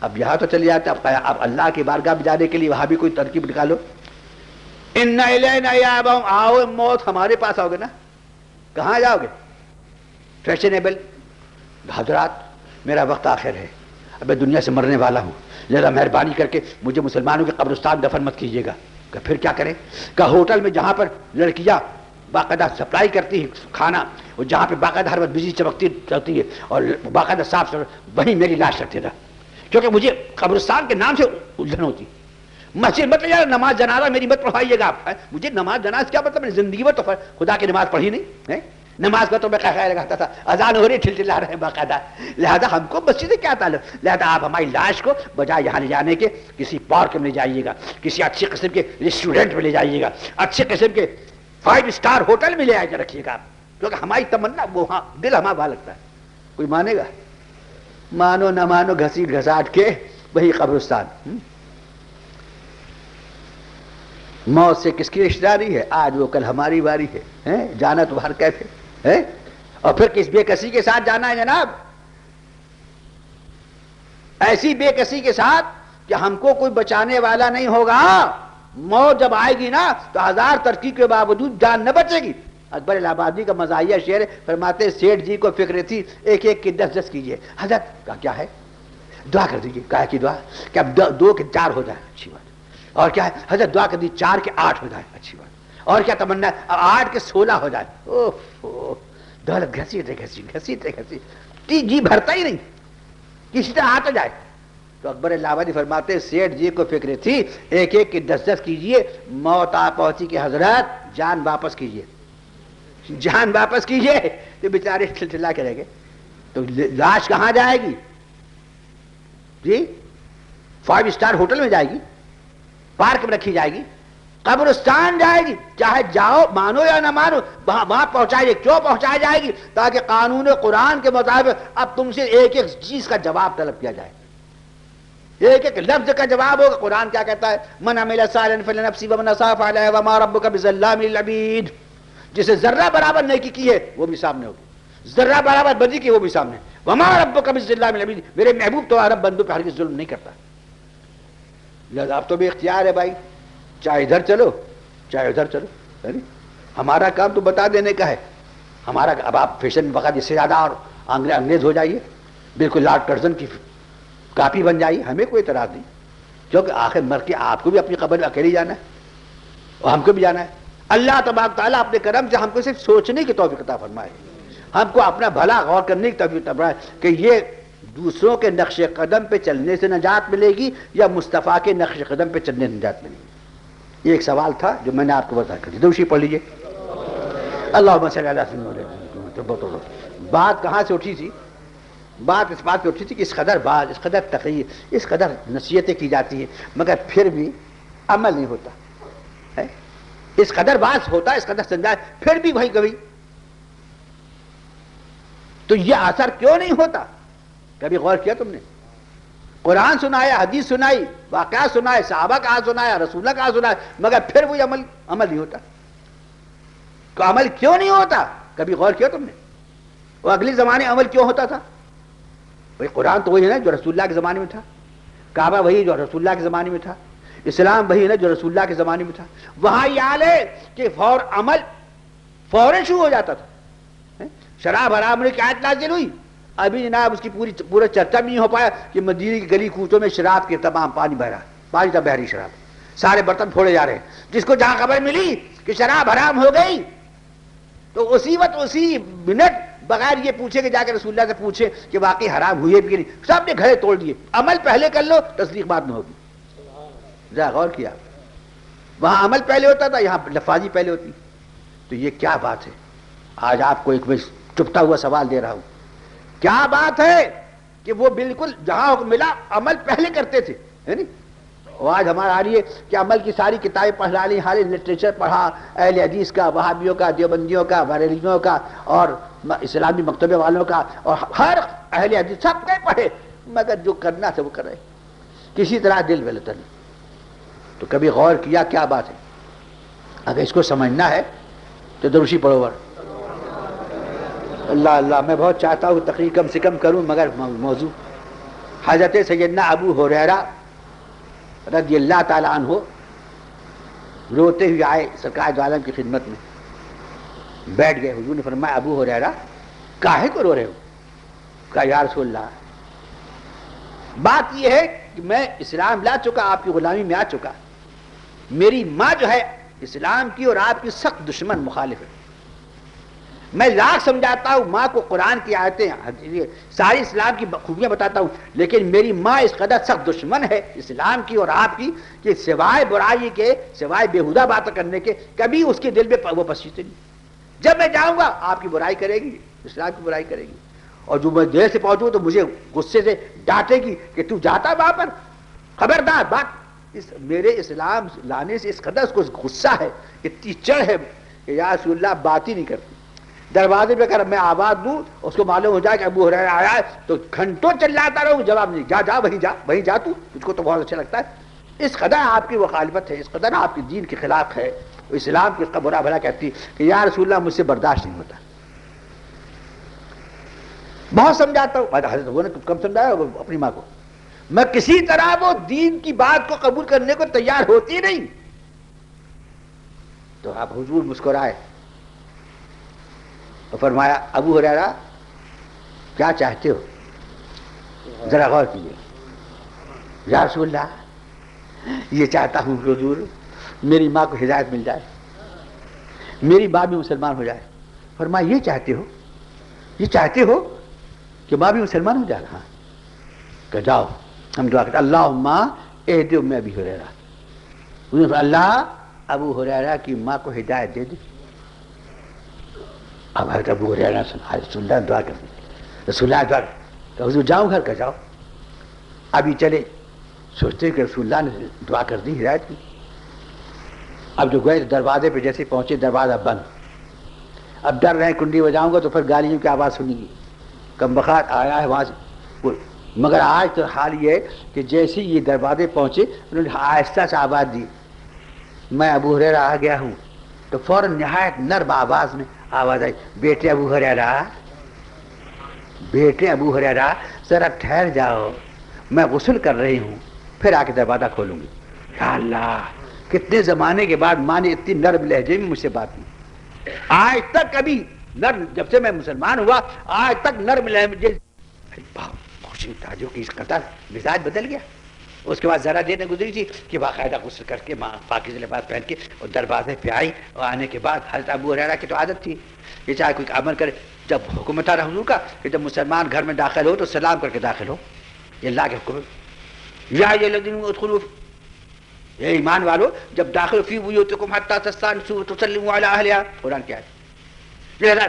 اب یہاں تو چلے جاتے، اب اللہ کی بارگاہ میں جانے کے لیے وہاں بھی کوئی ترکیب نکالو. ان الینا ایابہم، آؤ موت ہمارے پاس آؤ گے نا، کہاں جاؤ گے؟ فیشنیبل حضرات، میرا وقت آخر ہے، اب میں دنیا سے مرنے والا ہوں، لہذا مہربانی کر کے مجھے مسلمانوں کے قبرستان دفن مت کیجیے گا. کہ پھر کیا کریں؟ کہ ہوٹل میں جہاں پر لڑکیاں باقاعدہ سپلائی کرتی ہیں کھانا، اور جہاں پہ باقاعدہ ہر وقت بجلی چمکتی رہتی ہے اور باقاعدہ صاف ستھرا، وہیں میری لاش رکھتے رہا، کیونکہ مجھے قبرستان کے نام سے الجھن ہوتی. مسجد مت لے جاؤ، نماز جنازہ میری مت پڑھائیے گا آپ. مجھے نماز جناز کیا مطلب؟ زندگی میں تو خدا کی نماز پڑھی نہیں ہے، نماز کا تو میں خیر لگاتا تھا، اذان ہو رہی ٹھلٹلا رہے باقاعدہ، لہذا ہم کو مسجد سے کیا تعلق؟ لہذا آپ ہماری لاش کو بجائے یہاں لے جانے کے کسی پارک میں لے جائیے گا، کسی اچھی قسم کے ریسٹورینٹ میں لے جائیے گا، اچھے قسم کے 5 اسٹار ہوٹل میں لے آ کے رکھیے گا، کیونکہ ہماری تمنا وہاں، دل ہمارا وہاں لگتا ہے. کوئی مانے گا؟ مانو نہ مانو، گھسیٹ گھساٹ کے وہی قبرستان. موت سے کس کی رشتہ داری ہے؟ آج وہ کل ہماری باری ہے، جانا تو ہر کیفے ہے، اور پھر کس بے کسی کے ساتھ جانا ہے جناب؟ ایسی بے کسی کے ساتھ کہ ہم کو کوئی بچانے والا نہیں ہوگا. موت جب آئے گی نا تو 1000 ترکیب کے باوجود جان نہ بچے گی. اکبر الہ آبادی کا مزاحیہ شعر ہے، فرماتے سیٹھ جی کو فکر تھی 1 کی 10 کیجیے. حضرت کا کیا ہے؟ دعا کر دیجیے. کہا کہ دعا کہ اب 2 کے 4 ہو جائے، اچھی بات. اور کیا ہے؟ حضرت دعا کر دی 4 کے 8 ہو جائے، اچھی بات. اور کیا تمنا ہے؟ 8 کے 16 ہو جائے. اوہ، دولت گھسیٹے جی بھرتا ہی نہیں، کسی طرح آتا جائے. تو اکبر الہ آبادی فرماتے سیٹھ جی کو فکر تھی 1 کی 10 کیجیے، موت آ پہنچی کہ حضرت جان واپس کیجیے، جان واپس کیجیے. تو بیچارے ٹھلٹھلا کے رہ گئے. تو لاش کہاں جائے گی جی؟ 5 اسٹار ہوٹل میں جائے گی، پارک میں رکھی جائے گی، قبرستان جائے گی. چاہے جاؤ، مانو یا نہ مانو، وہاں پہنچائے گی. کیوں پہنچایا جائے گی؟ تاکہ قانون قرآن کے مطابق اب تم سے ایک چیز کا جواب طلب کیا جائے، ایک لفظ کا جواب ہوگا. قرآن کیا کہتا ہے؟ من عمل صالحا فلنفسہ ومن اساء فعلیہا وما ربک بظلام للعبید. جسے ذرہ برابر نیکی کی ہے وہ بھی سامنے ہوگی، ذرہ برابر بدی کی وہ بھی سامنے. وما ربک بظلام للعبید، میرے محبوب تو عرب بندوں پہ ہرگز ظلم نہیں کرتا. لہذا اب تو بھی اختیار ہے بھائی، چاہے ادھر چلو چاہے ادھر چلو. ہمارا کام تو بتا دینے کا ہے. ہمارا اب آپ فیشن وقت اس سے زیادہ اور انگریز ہو جائیے، بالکل لارڈ کرزن کی کاپی بن جائیے، ہمیں کوئی اعتراض نہیں، کیونکہ آخر مر کے آپ کو بھی اپنی قبر میں اکیلے جانا ہے اور ہم کو بھی جانا ہے۔ اللہ تبارک تعالیٰ اپنے کرم سے ہم کو صرف سوچنے کی توفیق عطا فرمائے، ہم کو اپنا بھلا غور کرنے کی توفیق عطا فرمائے کہ یہ دوسروں کے نقش قدم پہ چلنے سے نجات ملے گی یا مصطفیٰ کے نقش قدم پہ چلنے سے نجات ملے گی۔ یہ ایک سوال تھا جو میں نے آپ کو بتا کر دیا، دوسری پڑھ لیجیے۔ اللہم صلی اللہ علیہ وسلم۔ بات کہاں سے اٹھی تھی؟ بات اس بات پہ اٹھی تھی کہ اس قدر بات، اس قدر تقریر، اس قدر نصیحتیں کی جاتی ہیں مگر پھر بھی عمل نہیں ہوتا ہے۔ اس قدر بات ہوتا ہے، اس قدر سمجھائے، پھر بھی وہی کبھی، تو یہ اثر کیوں نہیں ہوتا؟ کبھی غور کیا تم نے؟ قرآن سنایا، حدیث سنائی، واقعات سنائے، صحابہ کا سنایا، رسولہ کا سنایا، مگر پھر وہی عمل نہیں ہوتا۔ تو عمل کیوں نہیں ہوتا؟ کبھی غور کیا تم نے؟ وہ اگلے زمانے عمل کیوں ہوتا تھا؟ بھئی قرآن تو وہی ہے نا جو رسول اللہ کے زمانے میں تھا، کعبہ وہی جو رسول اللہ کے زمانے میں تھا، اسلام وہی ہے نا جو رسول اللہ کے زمانے میں تھا۔ وہاں یہ حال ہے کہ عمل فوراً شروع ہو جاتا تھا۔ شراب حرام ہونے کی آیت نازل ہوئی، ابھی جناب اس کی پورا چرچا بھی نہیں ہو پایا کہ مدینے کی گلی کوچوں میں شراب کے تمام پانی بہ رہا، پانی تھا بحری شراب، سارے برتن پھوڑے جا رہے ہیں۔ جس کو جہاں خبر ملی کہ شراب حرام ہو گئی تو اسی وقت اسی منٹ بغیر یہ پوچھے کہ جا کے رسول اللہ سے پوچھے کہ واقعی حرام ہوئی ہے بھی نہیں، سب نے گھرے توڑ دیے۔ عمل پہلے کر لو، تصدیق بعد میں ہوگی۔ ذرا غور کیا، وہاں عمل پہلے ہوتا تھا، یہاں لفاظی پہلے ہوتی۔ تو یہ کیا بات ہے؟ آج آپ کو ایک میں چپتا ہوا سوال دے رہا ہوں، کیا بات ہے کہ وہ بالکل جہاں حکم ملا عمل پہلے کرتے تھے، ہے نہیں؟ اور آج ہمارا حال یہ کہ عمل کی ساری کتابیں پڑھ ڈالی، ہر لٹریچر پڑھا، اہل حدیث کا، وہابیوں کا، دیوبندیوں کا، بریلویوں کا اور اسلامی مکتبے والوں کا، اور ہر اہل حدیث سب کے پڑھے، مگر جو کرنا تھا وہ کر رہے، کسی طرح دل میں لتا نہیں۔ تو کبھی غور کیا کیا بات ہے؟ اگر اس کو سمجھنا ہے تو دروشی پڑھو ور اللہ اللہ۔ میں بہت چاہتا ہوں تقریر کم سے کم کروں، مگر موضوع حضرت سیدنا ابو ہریرہ رضی اللہ تعالیٰ عنہ روتے ہوئے آئے سرکار دو عالم کی خدمت میں، بیٹھ گئے۔ حضور نے فرمایا ابو ہریرہ کاہے کو رو رہے ہو؟ کہا یا رسول اللہ بات یہ ہے کہ میں اسلام لا چکا، آپ کی غلامی میں آ چکا، میری ماں جو ہے اسلام کی اور آپ کی سخت دشمن مخالف ہے۔ میں لاکھ سمجھاتا ہوں ماں کو، قرآن کی آیتیں ساری اسلام کی خوبیاں بتاتا ہوں، لیکن میری ماں اس قدر سخت دشمن ہے اسلام کی اور آپ کی کہ سوائے برائی کے، سوائے بیہودہ باتیں کرنے کے کبھی اس کے دل میں وہ پسیتے نہیں۔ جب میں جاؤں گا آپ کی برائی کرے گی، اسلام کی برائی کرے گی، اور جو میں دیر سے پہنچوں تو مجھے غصے سے ڈانٹے گی کہ تو جاتا وہاں پر، خبردار بات۔ میرے اسلام لانے سے اس قدر اس کو غصہ ہے، اتنی چڑھ ہے کہ یا رسول اللہ بات ہی نہیں کرتی۔ دروازے پہ اگر میں آواز دوں اس کو معلوم ہو جائے کہ ابو ہریرہ آیا ہے تو گھنٹوں چلاتا رہوں، جواب نہیں، جا جا وہیں جا تو، تجھ کو تو بہت اچھا لگتا ہے۔ اس قدر آپ کی مخالفت ہے، اس قدر آپ کی دین کے خلاف ہے، اسلام کی اس کا برا بھلا کہتی کہ یا رسول اللہ مجھ سے برداشت نہیں ہوتا۔ بہت سمجھاتا ہوں، حضرت وہ نے کم سمجھایا اپنی ماں کو، میں کسی طرح وہ دین کی بات کو قبول کرنے کو تیار ہوتی نہیں۔ تو آپ حضور مسکرائے اور فرمایا ابو ہریرہ کیا چاہتے ہو؟ ذرا غور کیجیے۔ یا رسول اللہ یہ چاہتا ہوں حضور میری ماں کو ہدایت مل جائے، میری ماں بھی مسلمان ہو جائے۔ فرمایا یہ چاہتے ہو، یہ چاہتے ہو کہ ماں بھی مسلمان ہو جائے؟ ہاں۔ کہ جاؤ ہم دعا کرتے اللہم اہد ام ابی ہریرہ، اللہ ابو ہریرہ کی ماں کو ہدایت دے دے۔ اب حضرت ابو ہریرہ رسول اللہ دعا کر دی، رسول اللہ دعا کہ حضور جاؤں گھر کا جاؤ۔ ابھی چلے سوچتے کہ رسول اللہ نے دعا کر دی، ہدایت کی۔ اب جو گئے دروازے پہ جیسے پہنچے دروازہ بند، اب ڈر رہے کنڈی بجاؤں گا تو پھر گالیوں کی آواز سنیں گی، کم بخات آیا ہے وہاں سے۔ مگر آج تو حال یہ ہے کہ جیسے یہ دروازے پہنچے انہوں نے آہستہ سے آواز دی، میں ابو ہریرہ آ گیا ہوں، تو فوراً نہایت نرم آواز میں آواز آئی، بیٹے ابو ہریرہ، بیٹے ابو ہریرہ ذرا ٹھہر جاؤ، میں غسل کر رہی ہوں، پھر آ کے دروازہ کھولوں گی۔ یا اللہ کتنے زمانے کے بعد ماں نے اتنی نرم لہجے میں مجھ سے بات کی۔ آج تک کبھی نرم، جب سے میں مسلمان ہوا آج تک نرم لہجے. خوشی تعجب کی اس قطر مزاج بدل گیا. اس کے بعد ذرا دیر نے گزری تھی کہ باقاعدہ غسل کر کے پاکیزہ لباس پہن کے اور دروازے پہ آئی، اور آنے کے بعد حضرت ابو ہریرہ کی تو عادت تھی کہ چاہے کوئی عمل کرے، جب حکم تھا حضور کا کہ جب مسلمان گھر میں داخل ہو تو سلام کر کے داخل ہو، یہ اللہ کے حکم ہے. یا ایھا الذین ادخلوا، اے ایمان والو جب داخل فی بیوتکم حتی تستأنسوا وتسلموا علی اہلہا، قرآن کی آیت.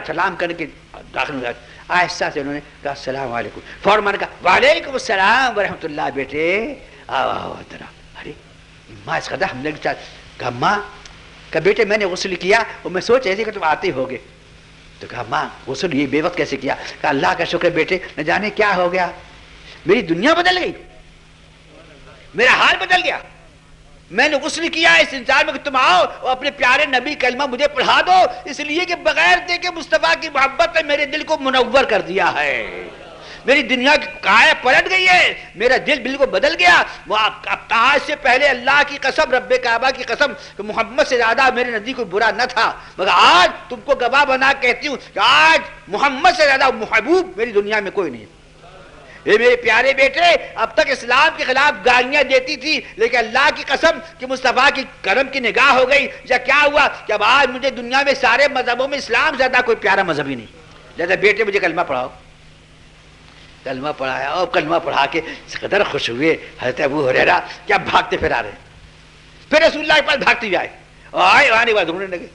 سلام کرنے کے داخل ہو جاتے، آہستہ سے انہوں نے کہا السلام علیکم، فوراً کہا وعلیکم السلام ورحمۃ اللہ، بیٹے آؤ آؤ ذرا. ارے ماں اس قدر ہم نے کہا ماں کہ بیٹے میں نے غسل کیا اور میں سوچ ایسے کہ تم آتے ہوگے. تو کہا ماں غسل یہ بے وقت کیسے کیا؟ کہا اللہ کا شکر بیٹے، نہ جانے کیا ہو گیا، میری دنیا بدل گئی، میرا حال بدل گیا. میں نے غسل کیا اس انتظار میں کہ تم آؤ اور اپنے پیارے نبی کلمہ مجھے پڑھا دو، اس لیے کہ بغیر دیکھے مصطفیٰ کی محبت نے میرے دل کو منور کر دیا ہے، میری دنیا کی کائے پلٹ گئی ہے، میرا دل بالکل بدل گیا. اب آج سے پہلے اللہ کی قسم، رب کعبہ کی قسم، کہ محمد سے زیادہ میرے نزدیک کوئی برا نہ تھا، مگر آج تم کو گواہ بنا کہتی ہوں کہ آج محمد سے زیادہ محبوب میری دنیا میں کوئی نہیں. اے میرے پیارے بیٹے، اب تک اسلام کے خلاف گالیاں دیتی تھی، لیکن اللہ کی قسم کہ مصطفیٰ کی کرم کی نگاہ ہو گئی. یا کیا ہوا کہ اب آج مجھے دنیا میں سارے مذہبوں میں اسلام زیادہ کوئی پیارا مذہب ہی نہیں. لہذا بیٹے مجھے کلمہ پڑھاؤ. کلمہ پڑھایا اور کلمہ پڑھا کے اس قدر خوش ہوئے حضرت ابو ہریرہ کہ اب بھاگتے پھر آ رہے ہیں. پھر رسول اللہ کے پاس بھاگتے ہوئے آئے اور آنے کے بعد رونے لگے.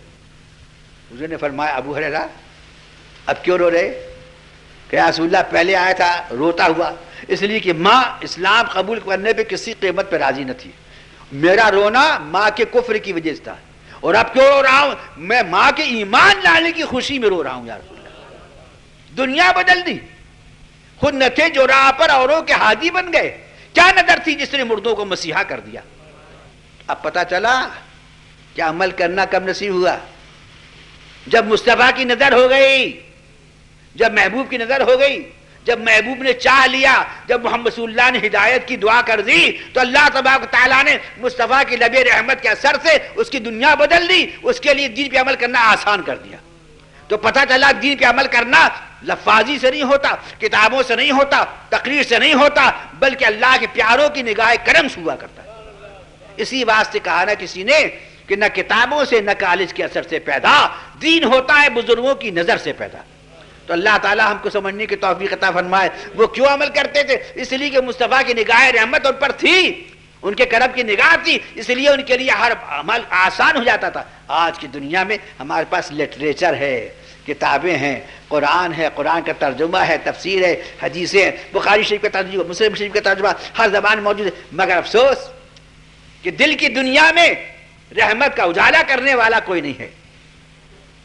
حضور نے فرمایا ابو ہریرہ اب کیوں رو رہے؟ کہ رسول اللہ پہلے آیا تھا روتا ہوا اس لیے کہ ماں اسلام قبول کرنے پہ کسی قیمت پہ راضی نہ تھی، میرا رونا ماں کے کفر کی وجہ سے تھا، اور اب کیوں رو رہا ہوں؟ میں ماں کے ایمان لانے کی خوشی میں رو رہا ہوں. یا رسول اللہ دنیا بدل دی، خود نہ تھے جو راہ پر اوروں کے ہادی بن گئے. کیا نظر تھی جس نے مردوں کو مسیحا کر دیا؟ اب پتا چلا کہ عمل کرنا کب نصیب ہوا؟ جب مصطفیٰ کی نظر ہو گئی، جب محبوب کی نظر ہو گئی، جب محبوب نے چاہ لیا، جب محمد صلی اللہ نے ہدایت کی دعا کر دی تو اللہ تبارک و تعالیٰ نے مصطفیٰ کی لب رحمت کے اثر سے اس کی دنیا بدل دی، اس کے لیے دین پہ عمل کرنا آسان کر دیا. تو پتہ چلا دین پہ عمل کرنا لفاظی سے نہیں ہوتا، کتابوں سے نہیں ہوتا، تقریر سے نہیں ہوتا، بلکہ اللہ کے پیاروں کی نگاہ کرم سے ہوا کرتا ہے. اسی واسطے کہا نا کسی نے کہ نہ کتابوں سے نہ کالج کے اثر سے پیدا، دین ہوتا ہے بزرگوں کی نظر سے پیدا. تو اللہ تعالیٰ ہم کو سمجھنے کی توفیق عطا فرمائے. وہ کیوں عمل کرتے تھے؟ اس لیے کہ مصطفیٰ کی نگاہ رحمت ان پر تھی، ان کے کرم کی نگاہ تھی، اس لیے ان کے لیے ہر عمل آسان ہو جاتا تھا. آج کی دنیا میں ہمارے پاس لٹریچر ہے، کتابیں ہیں، قرآن ہے، قرآن کا ترجمہ ہے، تفسیر ہے، حدیثیں ہیں، بخاری شریف کا ترجمہ، مسلم شریف کا ترجمہ ہر زبان میں موجود ہے، مگر افسوس کہ دل کی دنیا میں رحمت کا اجالا کرنے والا کوئی نہیں ہے.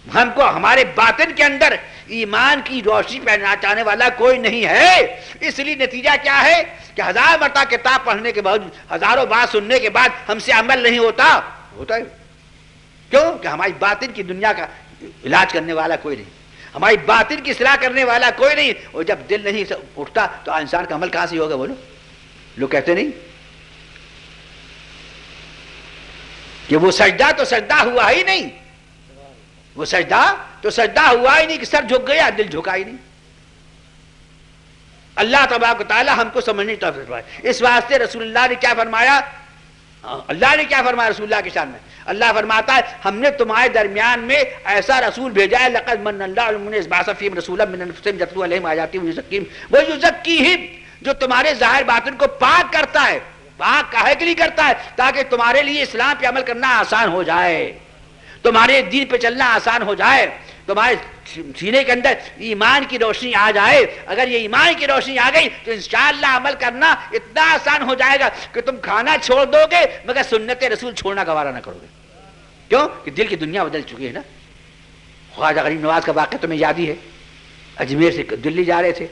ہم کو ہمارے باطن کے اندر ایمان کی روشنی پہنانا چاہنے والا کوئی نہیں ہے. اس لیے نتیجہ کیا ہے کہ 1000 مرتبہ کتاب پڑھنے کے باوجود، ہزاروں بات سننے کے بعد ہم سے عمل نہیں ہوتا ہے. کیوں؟ کہ ہماری باطن کی دنیا کا علاج کرنے والا کوئی نہیں، ہماری باطن کی اصلاح کرنے والا کوئی نہیں. اور جب دل نہیں اٹھتا تو انسان کا عمل کہاں سے ہوگا؟ بولو. لوگ کہتے نہیں کہ وہ سجدہ تو سجدہ ہوا ہی نہیں، وہ سجدہ تو سجدہ ہوا ہی نہیں کہ سر جھک گیا، دل جھکا ہی نہیں. اللہ تبارک و تعالی ہم کو سمجھنے کی توفیق فرمائے. اس واسطے رسول اللہ نے کیا فرمایا؟ اللہ نے کیا فرمایا رسول اللہ کی شان میں؟ اللہ فرماتا ہے ہم نے تمہارے درمیان میں ایسا رسول بھیجا ہے، لقد من اللہ علی المؤمنین اذ بعث فیہم رسولا من انفسہم یتلو علیہم آیاتہ ویزکیہم، جو تمہارے ظاہر باطن کو پاک کرتا ہے. پاک کاہے کے لیے کرتا ہے؟ تاکہ تمہارے لیے اسلام پہ عمل کرنا آسان ہو جائے، تمہارے دین پہ چلنا آسان ہو جائے، تمہارے سینے کے اندر ایمان کی روشنی آ جائے. اگر یہ ایمان کی روشنی آ گئی تو انشاءاللہ عمل کرنا اتنا آسان ہو جائے گا کہ تم کھانا چھوڑ دو گے مگر سنت رسول چھوڑنا گوارا نہ کرو گے. کیوں؟ کہ دل کی دنیا بدل چکی ہے نا. خواجہ غریب نواز کا واقعہ تمہیں یاد ہی ہے. اجمیر سے دلی جا رہے تھے.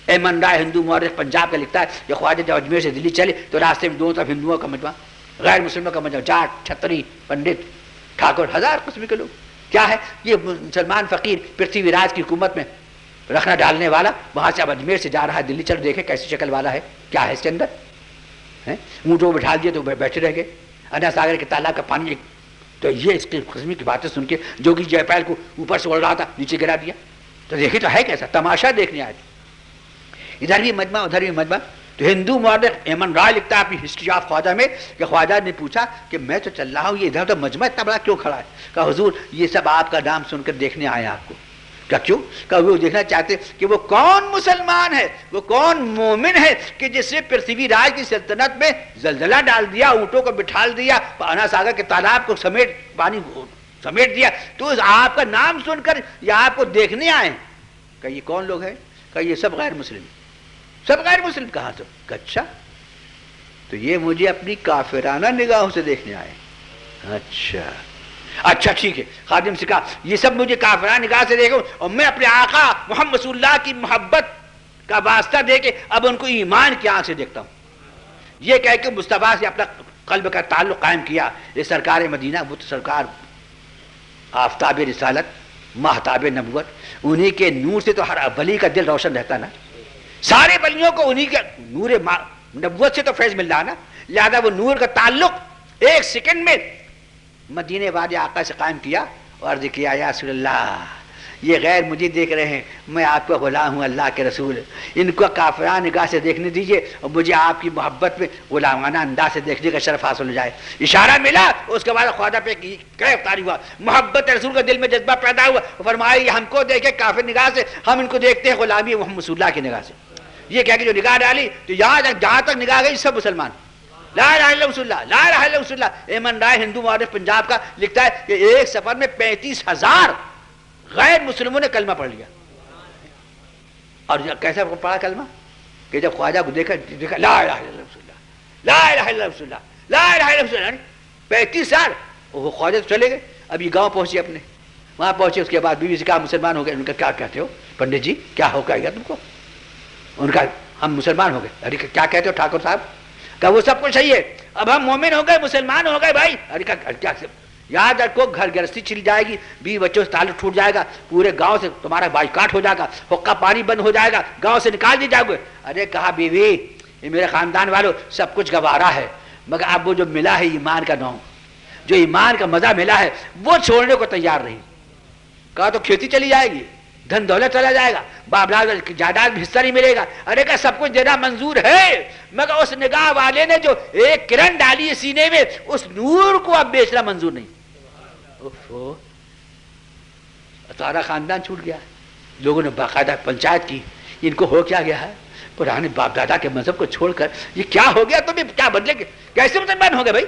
ایمن رائے ہندو مورخ پنجاب کا لکھتا ہے کہ خواجہ جب اجمیر سے دلی چلے تو راستے میں دونوں طرف ہندوؤں کا مجمع، غیر مسلموں کا مجمع، جاٹ، چھتری، پنڈت، ٹھاکر، 1000 قسم کے لوگ. کیا ہے یہ مسلمان فقیر پرتھوی راج کی حکومت میں رکھنا ڈالنے والا وہاں سے اب اجمیر سے جا رہا ہے دلی. چل دیکھے کیسی شکل والا ہے، کیا ہے اس کے اندر. اونٹوں کو بٹھا دیے تو بیٹھے رہ گئے. انا ساگر کے تالاب کا پانی تو یہ اس قسم کی باتیں سن کے جوگی جے پال کو اوپر سے اڑ رہا تھا نیچے گرا دیا. تو دیکھیں تو ہے کیسا تماشا دیکھنے آئے تھے. ادھر بھی مجمع ادھر بھی مجمع. تو ہندو مورخ ایمن رائے لکھتا ہے اپنی ہسٹری آف خواجہ میں کہ خواجہ نے پوچھا کہ میں تو چل رہا ہوں یہ ادھر تو مجمع اتنا بڑا کیوں کھڑا ہے؟ کہا حضور یہ سب آپ کا نام سن کر دیکھنے آئے آپ کو. کیا کیوں؟ کہا وہ دیکھنا چاہتے کہ وہ کون مسلمان ہے، وہ کون مومن ہے کہ جس نے پرتھوی راج کی سلطنت میں زلزلہ ڈال دیا، اونٹوں کو بٹھال دیا، پانا ساگر کے تالاب کو سمیٹ پانی سمیٹ دیا. تو آپ کا نام سن کر یا آپ کو دیکھنے آئے. کہ یہ کون لوگ ہیں؟ کہ یہ سب غیر مسلم. سب غیر مسلم کہاں سے؟ اچھا تو یہ مجھے اپنی کافرانہ نگاہوں سے دیکھنے آئے. اچھا اچھا ٹھیک ہے. خادم سے کہا یہ سب مجھے کافرانہ نگاہ سے دیکھو اور میں اپنے آقا محمد رسول اللہ کی محبت کا واسطہ دے کے اب ان کو ایمان کی آنکھ سے دیکھتا ہوں. یہ کہہ کے مصطفیٰ سے اپنا قلب کا تعلق قائم کیا. یہ سرکار مدینہ وہ تو سرکار آفتاب رسالت ماہتاب نبوت، انہی کے نور سے تو ہر ولی کا دل روشن رہتا نا. سارے ولیوں کو انہی کے نور نبوت سے تو فیض مل رہا نا. لہذا وہ نور کا تعلق ایک سیکنڈ میں مدینے والے آقا سے قائم کیا اور عرض کیا یا رسول اللہ یہ غیر مجھے دیکھ رہے ہیں، میں آپ کا غلام ہوں، اللہ کے رسول، ان کو کافرانہ نگاہ سے دیکھنے دیجئے اور مجھے آپ کی محبت میں غلامانہ انداز سے دیکھنے کا شرف حاصل ہو جائے. اشارہ ملا. اس کے بعد خواجہ پہ کیف طاری ہوا، محبت رسول کا دل میں جذبہ پیدا ہوا. فرمایا یہ ہم کو دیکھے کافر نگاہ سے، ہم ان کو دیکھتے ہیں غلامی محمد رسول اللہ کی نگاہ سے. یہ کہہ کے جو نگاہ ڈالی تو جہاں تک نگاہ گئی سب مسلمان. لا الہ الا رسول اللہ، لا الہ الا رسول اللہ. ایمن رائے ہندو مورخ پنجاب کا لکھتا ہے کہ ایک سفر میں 35,000 غیر مسلموں نے کلمہ پڑھ لیا. اور کیسا پڑھا کلمہ کہ جب خواجہ کو دیکھا لا الہ الا رسول اللہ، لا الہ الا رسول اللہ، لا الہ الا رسول اللہ. 35,000 وہ خواجہ تو چلے گئے. اب یہ گاؤں پہنچے اپنے، وہاں پہنچے. اس کے بعد بیوی سے کہا مسلمان ہو گئے. ان کا کیا کہتے ہو پنڈت جی، کیا ہو گیا تم کو؟ ان کا ہم مسلمان ہو گئے. ارے کیا کہتے ہو ٹھاکر صاحب؟ کہ وہ سب کچھ صحیح ہے، اب ہم مومن ہو گئے، مسلمان ہو گئے بھائی. ارے کیا یاد رکھو گھر گرستی چلی جائے گی، بیوی بچوں سے تعلق ٹوٹ جائے گا، پورے گاؤں سے تمہارا بائیکاٹ ہو جائے گا، حقہ پانی بند ہو جائے گا، گاؤں سے نکال دی جاؤ گے. ارے کہا بیوی یہ میرے خاندان والوں سب کچھ گوارا ہے، مگر اب وہ جو ملا ہے ایمان کا نام، جو ایمان کا مزہ ملا ہے وہ چھوڑنے کو تیار نہیں. کہا تو کھیتی چلی جائے گی، دھن دولت چلا جائے گا، بابلاد جائیداد میں حصہ نہیں ملے گا. ارے کا سب کچھ دینا منظور ہے، مگر اس نگاہ والے نے جو ایک کرن ڈالی ہے سینے میں اس نور کو اب بیچنا منظور نہیں. سارا خاندان چھوٹ گیا. لوگوں نے باقاعدہ پنچایت کی ان کو ہو کیا گیا ہے، پرانے باپ دادا کے مذہب کو چھوڑ کر یہ کیا ہو گیا، تمہیں کیا بدلے گے، کیسے مسلمان ہو گئے بھائی؟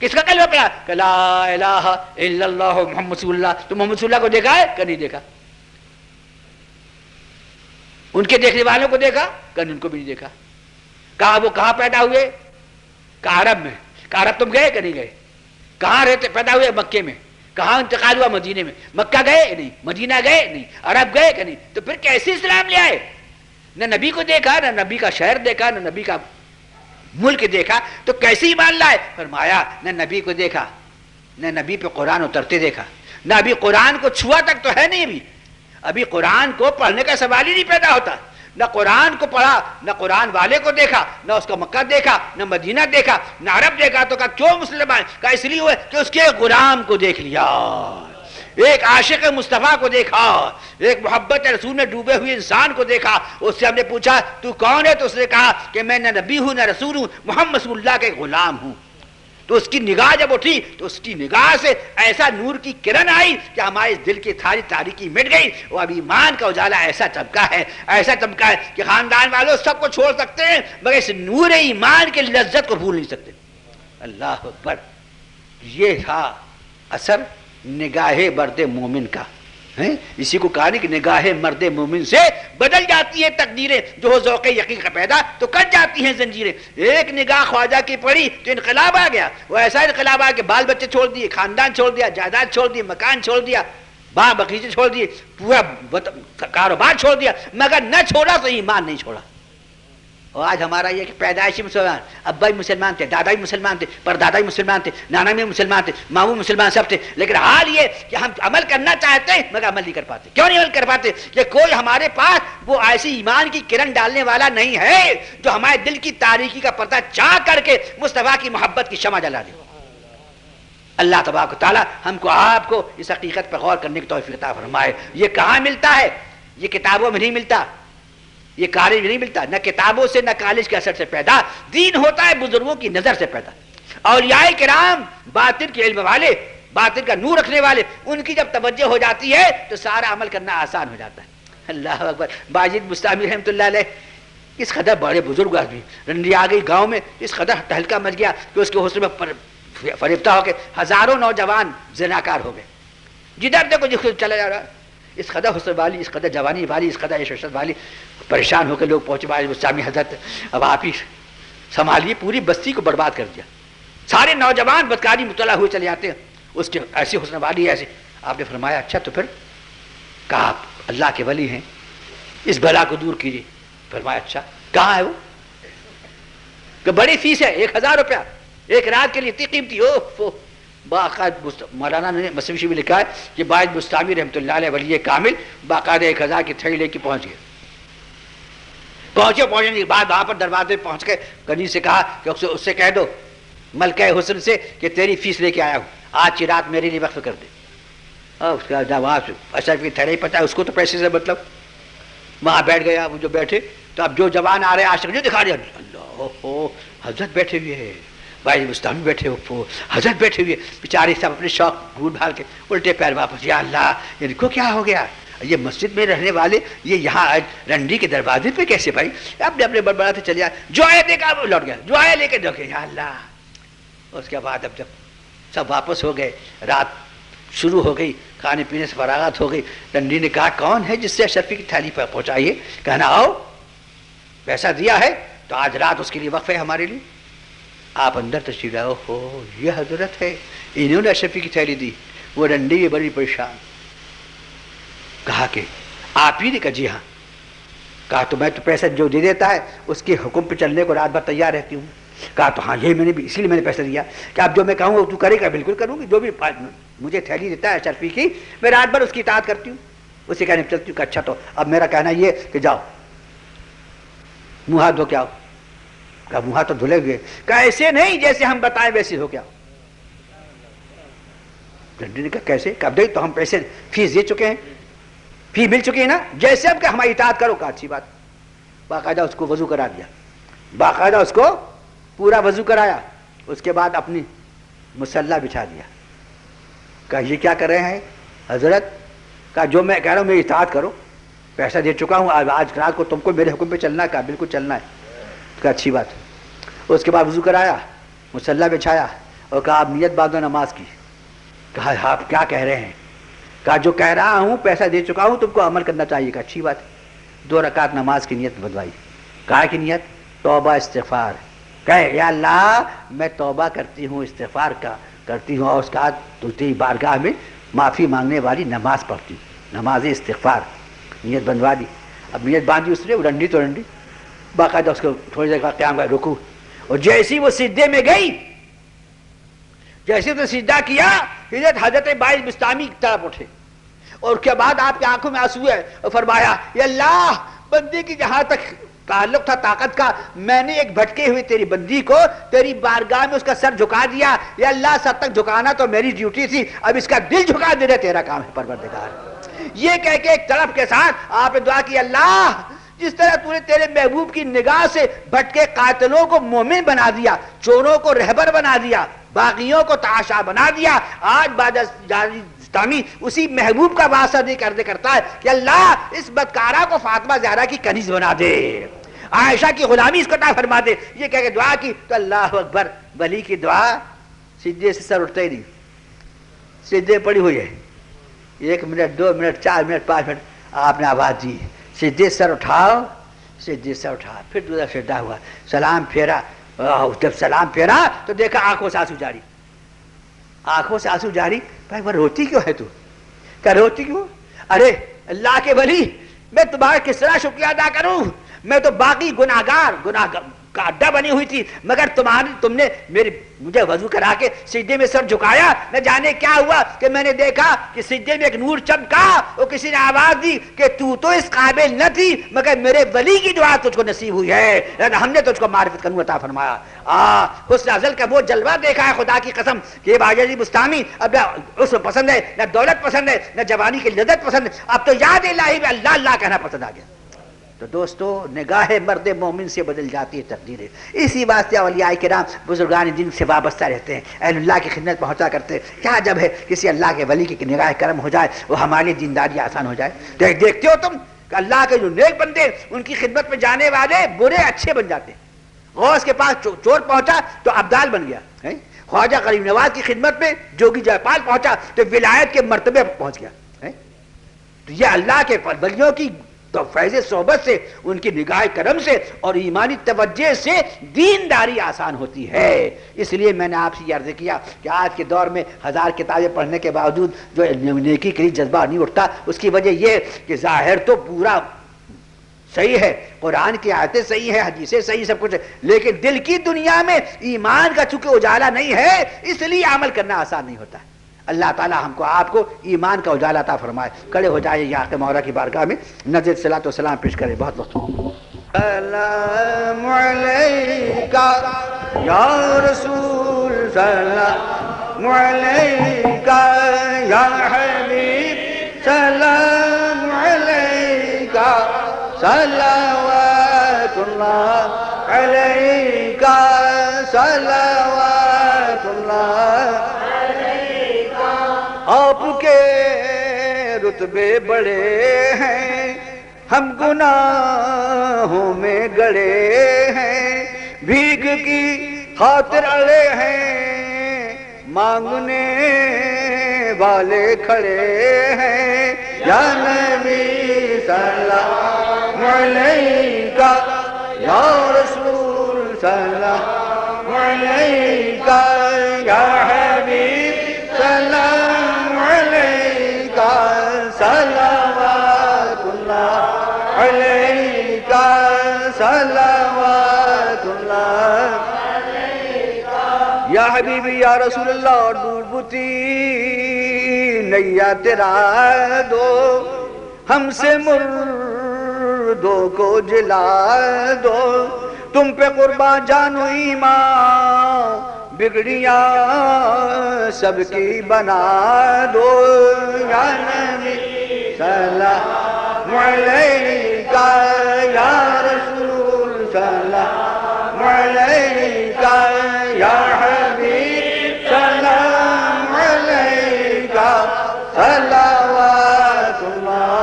کس کا کلمہ پڑھا کہ لا الہ الا اللہ محمد رسول اللہ. تو محمد رسول اللہ کو دیکھا ہے کہ نہیں دیکھا؟ ان کے دیکھنے والوں کو دیکھا کہ ان کو بھی نہیں دیکھا. کہا وہ کہاں پیدا ہوئے؟ کہ عرب میں. کہ عرب تم گئے کہ نہیں گئے؟ کہاں رہتے پیدا ہوئے؟ مکے میں. کہاں انتقال ہوا؟ مدینے میں. مکہ گئے نہیں، مدینہ گئے نہیں، عرب گئے کہ نہیں؟ تو پھر کیسے اسلام لے آئے؟ نہ نبی کو دیکھا، نہ نبی کا شہر دیکھا، نہ نبی کا ملک دیکھا، تو کیسے ایمان لائے؟ فرمایا نہ نبی کو دیکھا، نہ نبی پہ قرآن اترتے دیکھا، نہ ابھی قرآن کو چھوا تک تو ہے نہیں. ابھی قرآن کو پڑھنے کا سوال ہی نہیں پیدا ہوتا. نہ قرآن کو پڑھا، نہ قرآن والے کو دیکھا، نہ اس کا مکہ دیکھا، نہ مدینہ دیکھا، نہ عرب دیکھا. تو کہا کیوں مسلمان؟ کہا اس لیے ہوئے کہ اس کے غلام کو دیکھ لیا، ایک عاشق مصطفیٰ کو دیکھا، ایک محبت رسول میں ڈوبے ہوئے انسان کو دیکھا. اس سے ہم نے پوچھا تو کون ہے؟ تو اس نے کہا کہ میں نہ نبی ہوں نہ رسول ہوں، محمد رسول اللہ کے غلام ہوں. تو اس کی نگاہ جب اٹھی تو اس کی نگاہ سے ایسا نور کی کرن آئی کہ ہمارے دل کی ساری تاریکی مٹ گئی. اور اب ایمان کا اجالا ایسا چمکا ہے، ایسا چمکا ہے کہ خاندان والوں سب کو چھوڑ سکتے ہیں مگر اس نور ایمان کی لذت کو بھول نہیں سکتے. اللہ اکبر. یہ تھا اثر نگاہ مرد مومن کا. اسی کو کہا نہیں کہ نگاہ مرد مومن سے بدل جاتی ہے تقدیریں، جو ہو ذوق یقین کا پیدا تو کٹ جاتی ہیں زنجیریں. ایک نگاہ خواجہ کی پڑی تو انقلاب آ گیا. وہ ایسا انقلاب آ کہ بال بچے چھوڑ دیے، خاندان چھوڑ دیا، جائیداد چھوڑ دی، مکان چھوڑ دیا، باغ بغیچے چھوڑ دیے، پورا کاروبار چھوڑ دیا، مگر نہ چھوڑا تو ایمان نہیں چھوڑا. اور آج ہمارا یہ کہ پیدائشی مسلمان، ابا بھی مسلمان تھے، دادا بھی مسلمان تھے، پردادا بھی مسلمان تھے، نانا بھی مسلمان تھے، ماموں مسلمان سب تھے، لیکن حال یہ کہ ہم عمل کرنا چاہتے ہیں مگر عمل نہیں کر پاتے. کیوں نہیں عمل کر پاتے؟ کہ کوئی ہمارے پاس وہ ایسی ایمان کی کرن ڈالنے والا نہیں ہے جو ہمارے دل کی تاریکی کا پردہ چاک کر کے مصطفیٰ کی محبت کی شمع جلا دے. اللہ تبارک و تعالیٰ ہم کو آپ کو اس حقیقت پر غور کرنے کی توفیق عطا فرمائے. یہ کہاں ملتا ہے؟ یہ کتابوں میں نہیں ملتا، یہ کالج میں نہیں ملتا، نہ کتابوں سے نہ کالج کے اثر سے پیدا. دین ہوتا ہے بزرگوں کی نظر سے پیدا. اولیاء کرام باطن کے علم والے، باطن کا نور رکھنے والے، ان کی جب توجہ ہو جاتی ہے تو سارا عمل کرنا آسان ہو جاتا ہے. اللہ اکبر. باجد بستامی رحمۃ اللہ علیہ اس قدر بڑے بزرگ آدمی، رنڈی آ گئی گاؤں میں، اس قدر تہلکہ مچ گیا کہ اس کے حسن میں فریفتہ ہو کے ہزاروں نوجوان زناکار ہو گئے. جدھر دیکھو جس کو چلا جا رہا، اس قدر حسن والی، اس قدر جوانی والی، اس قدر عشرت والی. پریشان ہو کے لوگ پہنچے باجد بستامی حضرت، اب آپ ہی سنبھالیے، پوری بستی کو برباد کر دیا. سارے نوجوان بدکاری مبتلا ہوئے چلے جاتے ہیں. اس کے ایسی حسن والی ایسے. آپ نے فرمایا اچھا تو پھر؟ کہا آپ اللہ کے ولی ہیں، اس بلا کو دور کیجیے. فرمایا اچھا کہاں ہے وہ؟ کہ بڑی فیس ہے، 1000 روپیہ ایک رات کے لیے، اتنی قیمتی. باقاعدہ مولانا نے مسلم میں لکھا ہے کہ باجد بستامی رحمۃ اللہ علیہ ولی کامل باقاعدہ 1000 کی تھیلی لے کے پہنچ گئے. پہنچنے کے بعد وہاں پر دروازے پہنچ کے کنی سے کہا کہ اس سے کہہ دو ملکہ حسن سے کہ تیری فیس لے کے آیا ہوں، آج کی رات میرے لیے وقف کر دے. اور اس کا وہاں سے اشرف کی تھیلی پتہ ہے اس کو تو پیسے سے مطلب. وہاں بیٹھ گیا وہ جو بیٹھے، تو اب جو جوان آ رہے عاشق جو دکھا رہے، اللہ حضرت بیٹھے ہوئے ہیں، بھائی مستانی بیٹھے ہو، حضرت بیٹھے ہوئے، بیچارے سب اپنے شوق گھوٹ بھال کے الٹے پیر واپس. یا اللہ ان کو کیا ہو گیا؟ یہ مسجد میں رہنے والے یہ یہاں رنڈی کے دروازے پہ کیسے؟ بھائی اپنے اپنے بڑبڑاتے چلے آئے. جو آیا دیکھا وہ لوٹ گیا، جو آیا لے کے دیکھے. یا اللہ. اس کے بعد اب جب سب واپس ہو گئے، رات شروع ہو گئی، کھانے پینے سے فراغت ہو گئی. رنڈی نے کہا کون ہے جس سے اشرفی کی تھیلی پر پہنچائیے؟ کہنا آؤ پیسہ دیا ہے تو آج رات اس کے لیے وقف ہے ہمارے لیے. آپ اندر تشریف لائے. ہو یہ حضرت ہے، انہوں نے اشرفی کی تھیلی دی. وہ رنڈی بھی بڑی پریشان. کہا کہ آپ ہی نے؟ کہا جی ہاں. کہا تو میں تو پیسہ جو دے دیتا ہے اس کے حکم پہ چلنے کو رات بھر تیار رہتی ہوں. کہا تو ہاں یہ میں نے بھی اسی لیے میں نے پیسہ دیا کہ آپ جو میں کہوں تو کرے گا. بالکل کروں گی، جو بھی مجھے تھیلی دیتا ہے اشرفی کی میں رات بھر اس کی اطاعت کرتی ہوں، اسی کہنے پہ چلتی ہوں. کہ اچھا تو اب میرا کہنا یہ کہ جاؤ منہ ہاتھ دھو کے آؤ. کہا منہ ہاتھ تو دھلے ہوئے. کہا ایسے نہیں جیسے ہم بتائیں ویسے ہو کے آؤ. رنڈی نے کہا کیسے؟ کہا بھائی تو ہم پیسے فیس دے چکے ہیں، فی مل چکی ہے نا، جیسے اب کہ ہماری اطاعت کرو. کہا اچھی بات. باقاعدہ اس کو وضو کرا دیا، باقاعدہ اس کو پورا وضو کرایا. اس کے بعد اپنی مصلی بچھا دیا. کہا یہ کیا کر رہے ہیں حضرت؟ کہا جو میں کہہ رہا ہوں میری اطاعت کرو، پیسہ دے چکا ہوں، آج رات کو تم کو میرے حکم پہ چلنا ہے. کہا بالکل چلنا ہے. کہا اچھی بات. اس کے بعد وضو کرایا، مصلی بچھایا اور کہا آپ نیت باندھو نماز کی. کہا آپ کیا کہہ رہے ہیں؟ کہا جو کہہ رہا ہوں پیسہ دے چکا ہوں، تم کو عمل کرنا چاہیے. کہا اچھی بات. 2 رکعت نماز کی نیت بدوائی. کہا کہ نیت توبہ استغفار. کہے یا اللہ میں توبہ کرتی ہوں، استغفار کا کرتی ہوں، اور اس کا تجھے بارگاہ میں معافی مانگنے والی نماز پڑھتی ہوں، نماز استغفار. نیت بندوا دی. اب نیت باندھی اس نے، رنڈی تو رنڈی باقاعدہ اس کو تھوڑی دیر بعد قیام کا رکوع. اور جیسی وہ سجدے میں گئی، جیسے تو سجدہ کیا حضرت باعث بستامی کی طرف اٹھے اور اس کے بعد آپ کی آنکھوں میں آنسو ہے اور فرمایا یا اللہ بندے کی جہاں تک تعلق تھا طاقت کا، میں نے ایک بھٹکے ہوئی تیری بندی کو تیری بارگاہ میں اس کا سر جھکا دیا. یا اللہ سر تک جھکانا تو میری ڈیوٹی تھی، اب اس کا دل جھکا دینا تیرا کام ہے پروردگار. یہ کہہ کے ایک طرف کے ساتھ آپ نے دعا کی اللہ جس طرح تو نے تیرے محبوب کی نگاہ سے بھٹکے قاتلوں کو مومن بنا دیا، چوروں کو رہبر بنا دیا، باغیوں کو تاشا بنا دیا، آج بعد بستامی اسی محبوب کا واسطہ دے کرتا ہے کہ اللہ اس بدکارہ کو فاطمہ زہرا کی کنیز بنا دے، عائشہ کی غلامی اس کو عطا فرما دے. یہ کہہ کے دعا کی تو اللہ اکبر. ولی کی دعا سجدے سے سر اٹھتا ہی نہیں، سجدے پڑی ہوئی ہے. 1 منٹ 2 منٹ 4 منٹ 5 منٹ آپ نے آواز دی سجدے سر اٹھاؤ، سجدے سر اٹھا. پھر دوسرا سجدہ ہوا، سلام پھیرا. جب سلام پھیرا تو دیکھا آنکھوں سے آنسو جاری، آنکھوں سے آنسو جاری. بھائی وہ روتی کیوں ہے تو؟ کیا روتی کیوں؟ ارے اللہ کے ولی میں تمہارا کس طرح شکریہ ادا کروں، میں تو باقی گناہگار کا اڈا بنی ہوئی تھی، مگر تم نے مجھے وضو کرا کے سجدے میں سر جھکایا، نہ جانے کیا ہوا کہ میں نے دیکھا کہ سجدے میں ایک نور چمکا اور کسی نے آواز دی کہ تو اس قابل نہ تھی مگر میرے ولی کی دعا تجھ کو نصیب ہوئی ہے، ہم نے تجھ کو معرفت کا نور عطا فرمایا۔ حسن ازل کا وہ جلوہ دیکھا ہے خدا کی قسم کہ باجی بستانی اب نہ اس پسند ہے، نہ دولت پسند ہے، نہ جوانی کی لذت پسند ہے، اب تو یاد الہی میں اللہ اللہ کہنا پسند آ گیا۔ تو دوستو نگاہ مرد مومن سے بدل جاتی ہے تقدیریں، اسی واسطے اولیاء کرام بزرگان دین سے وابستہ رہتے ہیں، اہل اللہ کی خدمت پہنچا کرتے ہیں۔ کیا جب ہے کسی اللہ کے ولی کی نگاہ کرم ہو جائے وہ ہماری دینداری آسان ہو جائے۔ دیکھتے ہو تم کہ اللہ کے جو نیک بندے ان کی خدمت میں جانے والے برے اچھے بن جاتے ہیں۔ غوث کے پاس چور پہنچا تو ابدال بن گیا، خواجہ غریب نواز کی خدمت میں جوگی جے پال پہنچا تو ولایت کے مرتبے پر پہنچ گیا۔ تو یہ اللہ کے ولیوں کی تو فیض صحبت سے، ان کی نگاہ کرم سے اور ایمانی توجہ سے دینداری آسان ہوتی ہے۔ اس لیے میں نے آپ سے یہ عرض کیا کہ آج کے دور میں 1000 کتابیں پڑھنے کے باوجود جو نیکی کے لیے جذبہ نہیں اٹھتا، اس کی وجہ یہ کہ ظاہر تو پورا صحیح ہے، قرآن کی آیتیں صحیح ہے، حدیثیں صحیح، سب کچھ ہے، لیکن دل کی دنیا میں ایمان کا چونکہ اجالا نہیں ہے اس لیے عمل کرنا آسان نہیں ہوتا ہے۔ اللہ تعالیٰ ہم کو آپ کو ایمان کا اجالا عطا فرمائے۔ کھڑے ہو جائے یا آقا مولا کی بارگاہ میں نذر صلاۃ و سلام پیش کرے۔ بہت وقت سلام علیکہ یا رسول، سلام علیکہ یا حبیب، سلام علیکہ صلوات اللہ علیکہ، صلوات اللہ۔ آپ کے رتبے بڑے ہیں، ہم گناہوں میں گڑے ہیں، بھیگ کی خاطر اڑے ہیں، مانگنے والے کھڑے ہیں۔ یا نبی سلام علیکہ، یا رسول سلام علیکہ، یا حبیب سلام علیکہ، صلوات اللہ علیکہ، صلوات اللہ علیکہ۔ یا حبیبی یا رسول اللہ، ڈوبتی نیا تیرا دو، ہم سے مردوں کو جلا دو، تم پہ قربان جان و ایمان، بگڑیاں سب کی بنا دو۔ یا نبی سلام علیکہ، یا رسول سلام علیکہ، یا حبیب سلام علیکہ، صلوات اللہ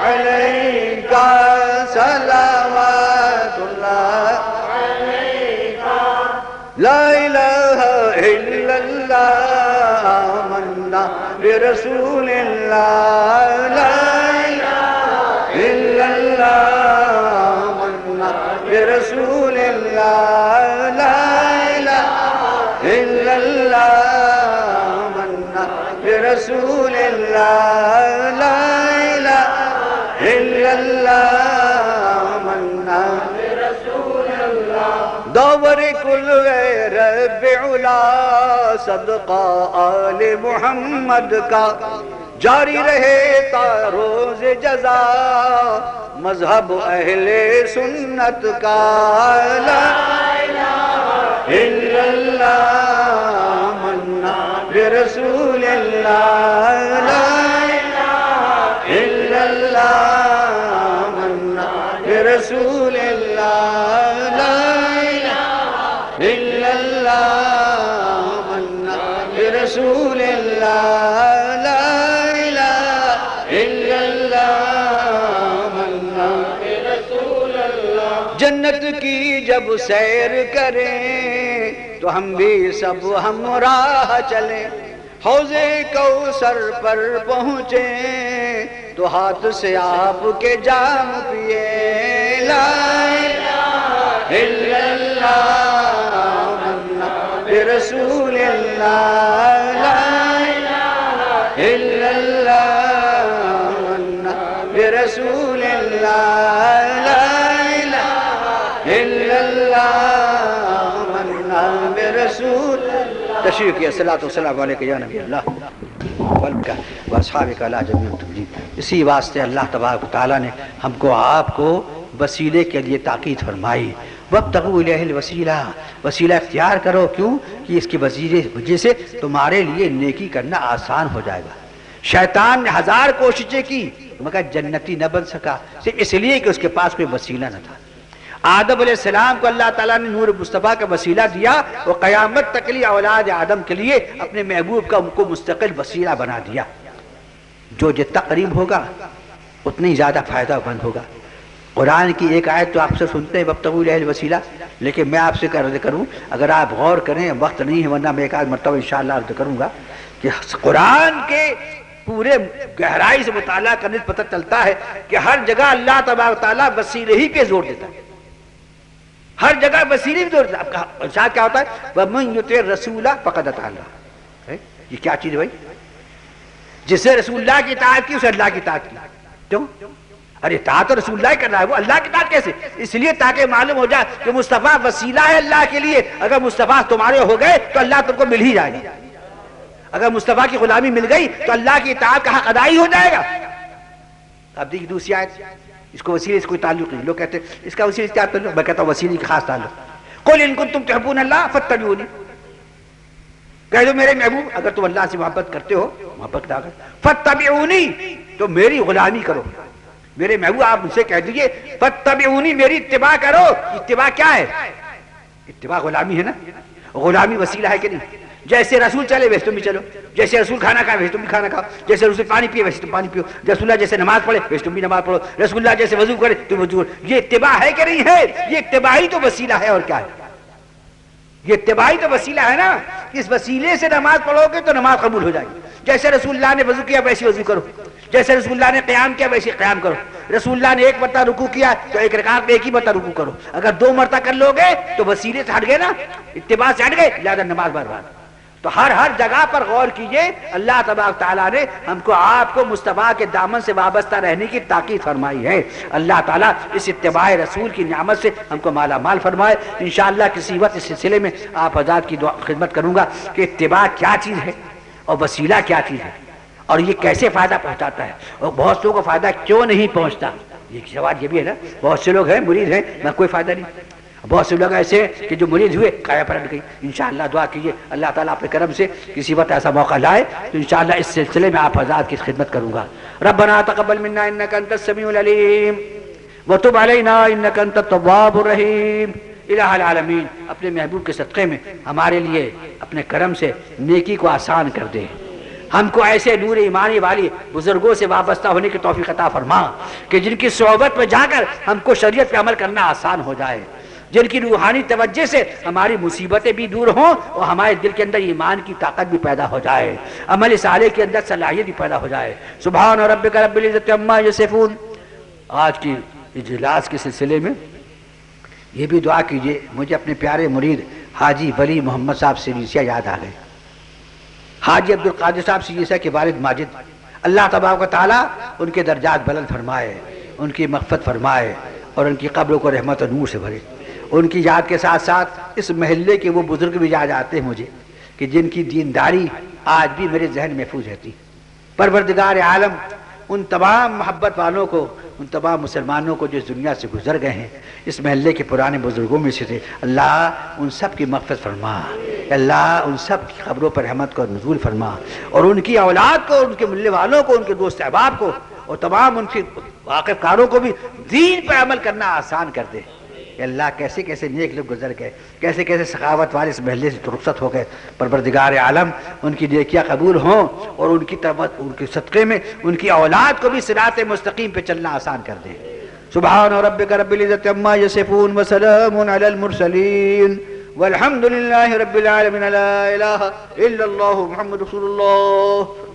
علیکہ، صلوات اللہ علیکہ۔ لا الہ الا اللہ، آمنا برسول اللہ، لا الہ الا اللہ، آمنا برسول اللہ، لا الہ الا اللہ، آمنا برسول اللہ، لا الہ الا اللہ، آمنا برسول اللہ۔ دور کل رب علا، صدقہ آل محمد کا جاری رہے تا روز جزا، مذہب اہل سنت کا، لا الہ الا اللہ، منا برسول اللہ، لا الہ الا اللہ، منا برسول اللہ، لا الہ الا اللہ، منا برسول اللہ، لا الہ الا اللہ، منا برسول اللہ۔ جنت کی جب سیر کریں تو ہم بھی سب ہمراہ چلیں، حوض کوثر پر پہنچیں تو ہاتھ سے آپ کے جام پیے، لا الہ الا اللہ، منا برسول اللہ، لا الہ الا اللہ، منا برسول اللہ، لا الہ الا اللہ۔ آمنا برسول تشریف کی الصلاۃ والسلام علیکم یا نبی اللہ واصحابک علی جمیع التقدیم۔ اسی واسطے اللہ تبارک و تعالیٰ نے ہم کو آپ کو وسیلے کے لیے تاکید فرمائی، وابتغوا الیہ الوسیلہ، وسیلہ اختیار کرو، کیوں کہ اس کی وجہ سے تمہارے لیے نیکی کرنا آسان ہو جائے گا۔ شیطان نے 1000 کوششیں کی مگر جنتی نہ بن سکا، صرف اس لیے کہ اس کے پاس کوئی وسیلہ نہ تھا۔ آدم علیہ السلام کو اللہ تعالیٰ نے نور مصطفیٰ کا وسیلہ دیا، وہ قیامت تک لیے اولاد آدم کے لیے اپنے محبوب کا ان کو مستقل وسیلہ بنا دیا۔ جو جتنا قریب ہوگا اتنی زیادہ فائدہ مند ہوگا۔ قرآن کی ایک آیت تو آپ سے سنتے ہیں وابتغوا الیہ الوسیلہ، لیکن میں آپ سے عرض کروں، اگر آپ غور کریں، وقت نہیں ہے ورنہ میں ایک آدھ مرتبہ انشاءاللہ عرض کروں گا کہ قرآن کے پورے گہرائی سے مطالعہ کرنے سے پتہ چلتا ہے کہ ہر جگہ اللہ تبارک تعالیٰ وسیلے ہی پہ زور دیتا ہے، ہر جگہ وسیلے پہ زور دیتا ہے۔ اب کیا ہوتا ہے وَمَن يُطِعِ الرَّسُولَ فَقَدْ أَطَاعَ اللَّهَ، یہ کیا چیز ہے بھائی؟ جس نے رسول اللہ کی اطاعت کی اسے اللہ کی اطاعت کی۔ کیوں؟ ارے اطاعت تو رسول اللہ کر رہا ہے، وہ اللہ کی اطاعت کیسے؟ اس لیے تاکہ معلوم ہو جائے کہ مصطفیٰ وسیلہ ہے اللہ کے لیے، اگر مصطفیٰ تمہارے ہو گئے تو اللہ تم کو مل ہی جائے گا، اگر مصطفیٰ کی غلامی مل گئی تو اللہ کی اطاعت کا حق ادا ہی ہو جائے گا۔ اب دیکھیے دوسری آیت، اس کو وسیلے سے کوئی تعلق نہیں، لوگ کہتے ہیں اس کا وسیلے سے کیا تعلق؟ میں کہتا ہوں وسیلے کی خاص تعلق۔ قُلْ إِن كُنتُمْ تُحِبُّونَ اللَّهَ فَاتَّبِعُونِي، کہہ دو میرے محبوب اگر تم اللہ سے محبت کرتے ہو، محبت نہ کرو، فَاتَّبِعُونِي، تو میری غلامی کرو۔ میرے محبوب آپ مجھ سے کہہ دیجئے فَاتَّبِعُونِی، میری اتباع کرو۔ اتباع کیا ہے؟ اتباع غلامی ہے نا، غلامی وسیلہ ہے کہ نہیں؟ جیسے رسول چلے ویسے تم بھی چلو، جیسے رسول کھانا کھائے ویسے تم بھی کھانا کھاؤ، جیسے رسول پانی پیے ویسے تم پانی پیو، رسول اللہ جیسے نماز پڑھے ویسے تم بھی نماز پڑھو، رسول اللہ جیسے وضو کرے تم وضو کرو۔ یہ اتباع ہے کہ نہیں ہے؟ یہ اتباع ہی تو وسیلہ ہے، اور کیا ہے؟ یہ اتباع ہی تو وسیلہ ہے نا۔ اس وسیلے سے نماز پڑھو گے تو نماز قبول ہو جائے گی۔ جیسے رسول اللہ نے وضو کیا ویسے وضو کرو، جیسے رسول اللہ نے قیام کیا ویسے قیام کرو، رسول اللہ نے ایک مرتبہ رکوع کیا تو ایک رکعت میں ایک ہی مرتبہ رکوع کرو۔ اگر 2 مرتبہ کر لو گے تو وسیلے سے ہٹ گئے نا، اتباع سے ہٹ گئے، لہذا نماز برباد۔ تو ہر جگہ پر غور کیجئے، اللہ تبارک تعالیٰ نے ہم کو آپ کو مصطفیٰ کے دامن سے وابستہ رہنے کی تاکید فرمائی ہے۔ اللہ تعالیٰ اس اتباع رسول کی نعمت سے ہم کو مالا مال فرمائے۔ انشاءاللہ کسی وقت اس سلسلے میں آپ حضرات کی خدمت کروں گا کہ اتباع کیا چیز ہے اور وسیلہ کیا چیز ہے، اور یہ کیسے فائدہ پہنچاتا ہے، اور بہت سے لوگوں کو فائدہ کیوں نہیں پہنچتا۔ یہ سوال یہ بھی ہے نا، بہت سے لوگ ہیں مرید ہیں نہ کوئی فائدہ نہیں، بہت سے لوگ ایسے ہیں کہ جو مرید ہوئے قایا پلٹ گئی۔ انشاءاللہ دعا کیجئے اللہ تعالیٰ اپنے کرم سے کسی وقت ایسا موقع لائے تو انشاءاللہ اس سلسلے میں آپ حضرات کی خدمت کروں گا۔ ربنا تقبل منا انک انت السمیع العلیم وتب علینا انک انت التواب الرحیم۔ الہ العالمین اپنے محبوب کے صدقے میں ہمارے لیے اپنے کرم سے نیکی کو آسان کر دے، ہم کو ایسے نور ایمانی والی بزرگوں سے وابستہ ہونے کی توفیق عطا فرما کہ جن کی صحبت میں جا کر ہم کو شریعت پہ عمل کرنا آسان ہو جائے، جن کی روحانی توجہ سے ہماری مصیبتیں بھی دور ہوں اور ہمارے دل کے اندر ایمان کی طاقت بھی پیدا ہو جائے، عمل صالح کے اندر صلاحیت بھی پیدا ہو جائے۔ سبحان ربک رب العزت عما یصفون۔ آج کی اجلاس کے سلسلے میں یہ بھی دعا کیجئے، مجھے اپنے پیارے مرید حاجی ولی محمد صاحب سیریسیہ یاد آ گئے، حاجی عبدالقادر صاحب سیریسیہ کے والد ماجد، اللہ تبارک و تعالیٰ ان کے درجات بلند فرمائے، ان کی مغفرت فرمائے اور ان کی قبروں کو رحمت و نور سے بھرے۔ ان کی یاد کے ساتھ ساتھ اس محلے کے وہ بزرگ بھی یاد آتے ہیں مجھے کہ جن کی دینداری آج بھی میرے ذہن محفوظ رہتی۔ پروردگار عالم ان تمام محبت والوں کو، ان تمام مسلمانوں کو جو اس دنیا سے گزر گئے ہیں، اس محلے کے پرانے بزرگوں میں سے تھے، اللہ ان سب کی مغفرت فرما، اللہ ان سب کی قبروں پر رحمت کو نزول فرما، اور ان کی اولاد کو، ان کے ملنے والوں کو، ان کے دوست احباب کو اور تمام ان کے واقف کاروں کو بھی دین پر عمل کرنا آسان کر دے۔ اللہ کیسے کیسے نیک لوگ گزر گئے، کیسے کیسے سخاوت والے اس محلے سے رخصت ہو گئے۔ پروردگار عالم ان کی نیکیاں قبول ہوں اور ان کے صدقے میں ان کی اولاد کو بھی صراط مستقیم پہ چلنا آسان کر دے۔ سبحان ربک رب العزت عما یصفون وسلام علی المرسلین والحمد للہ رب العالمین، لا الہ الا اللہ محمد رسول اللہ۔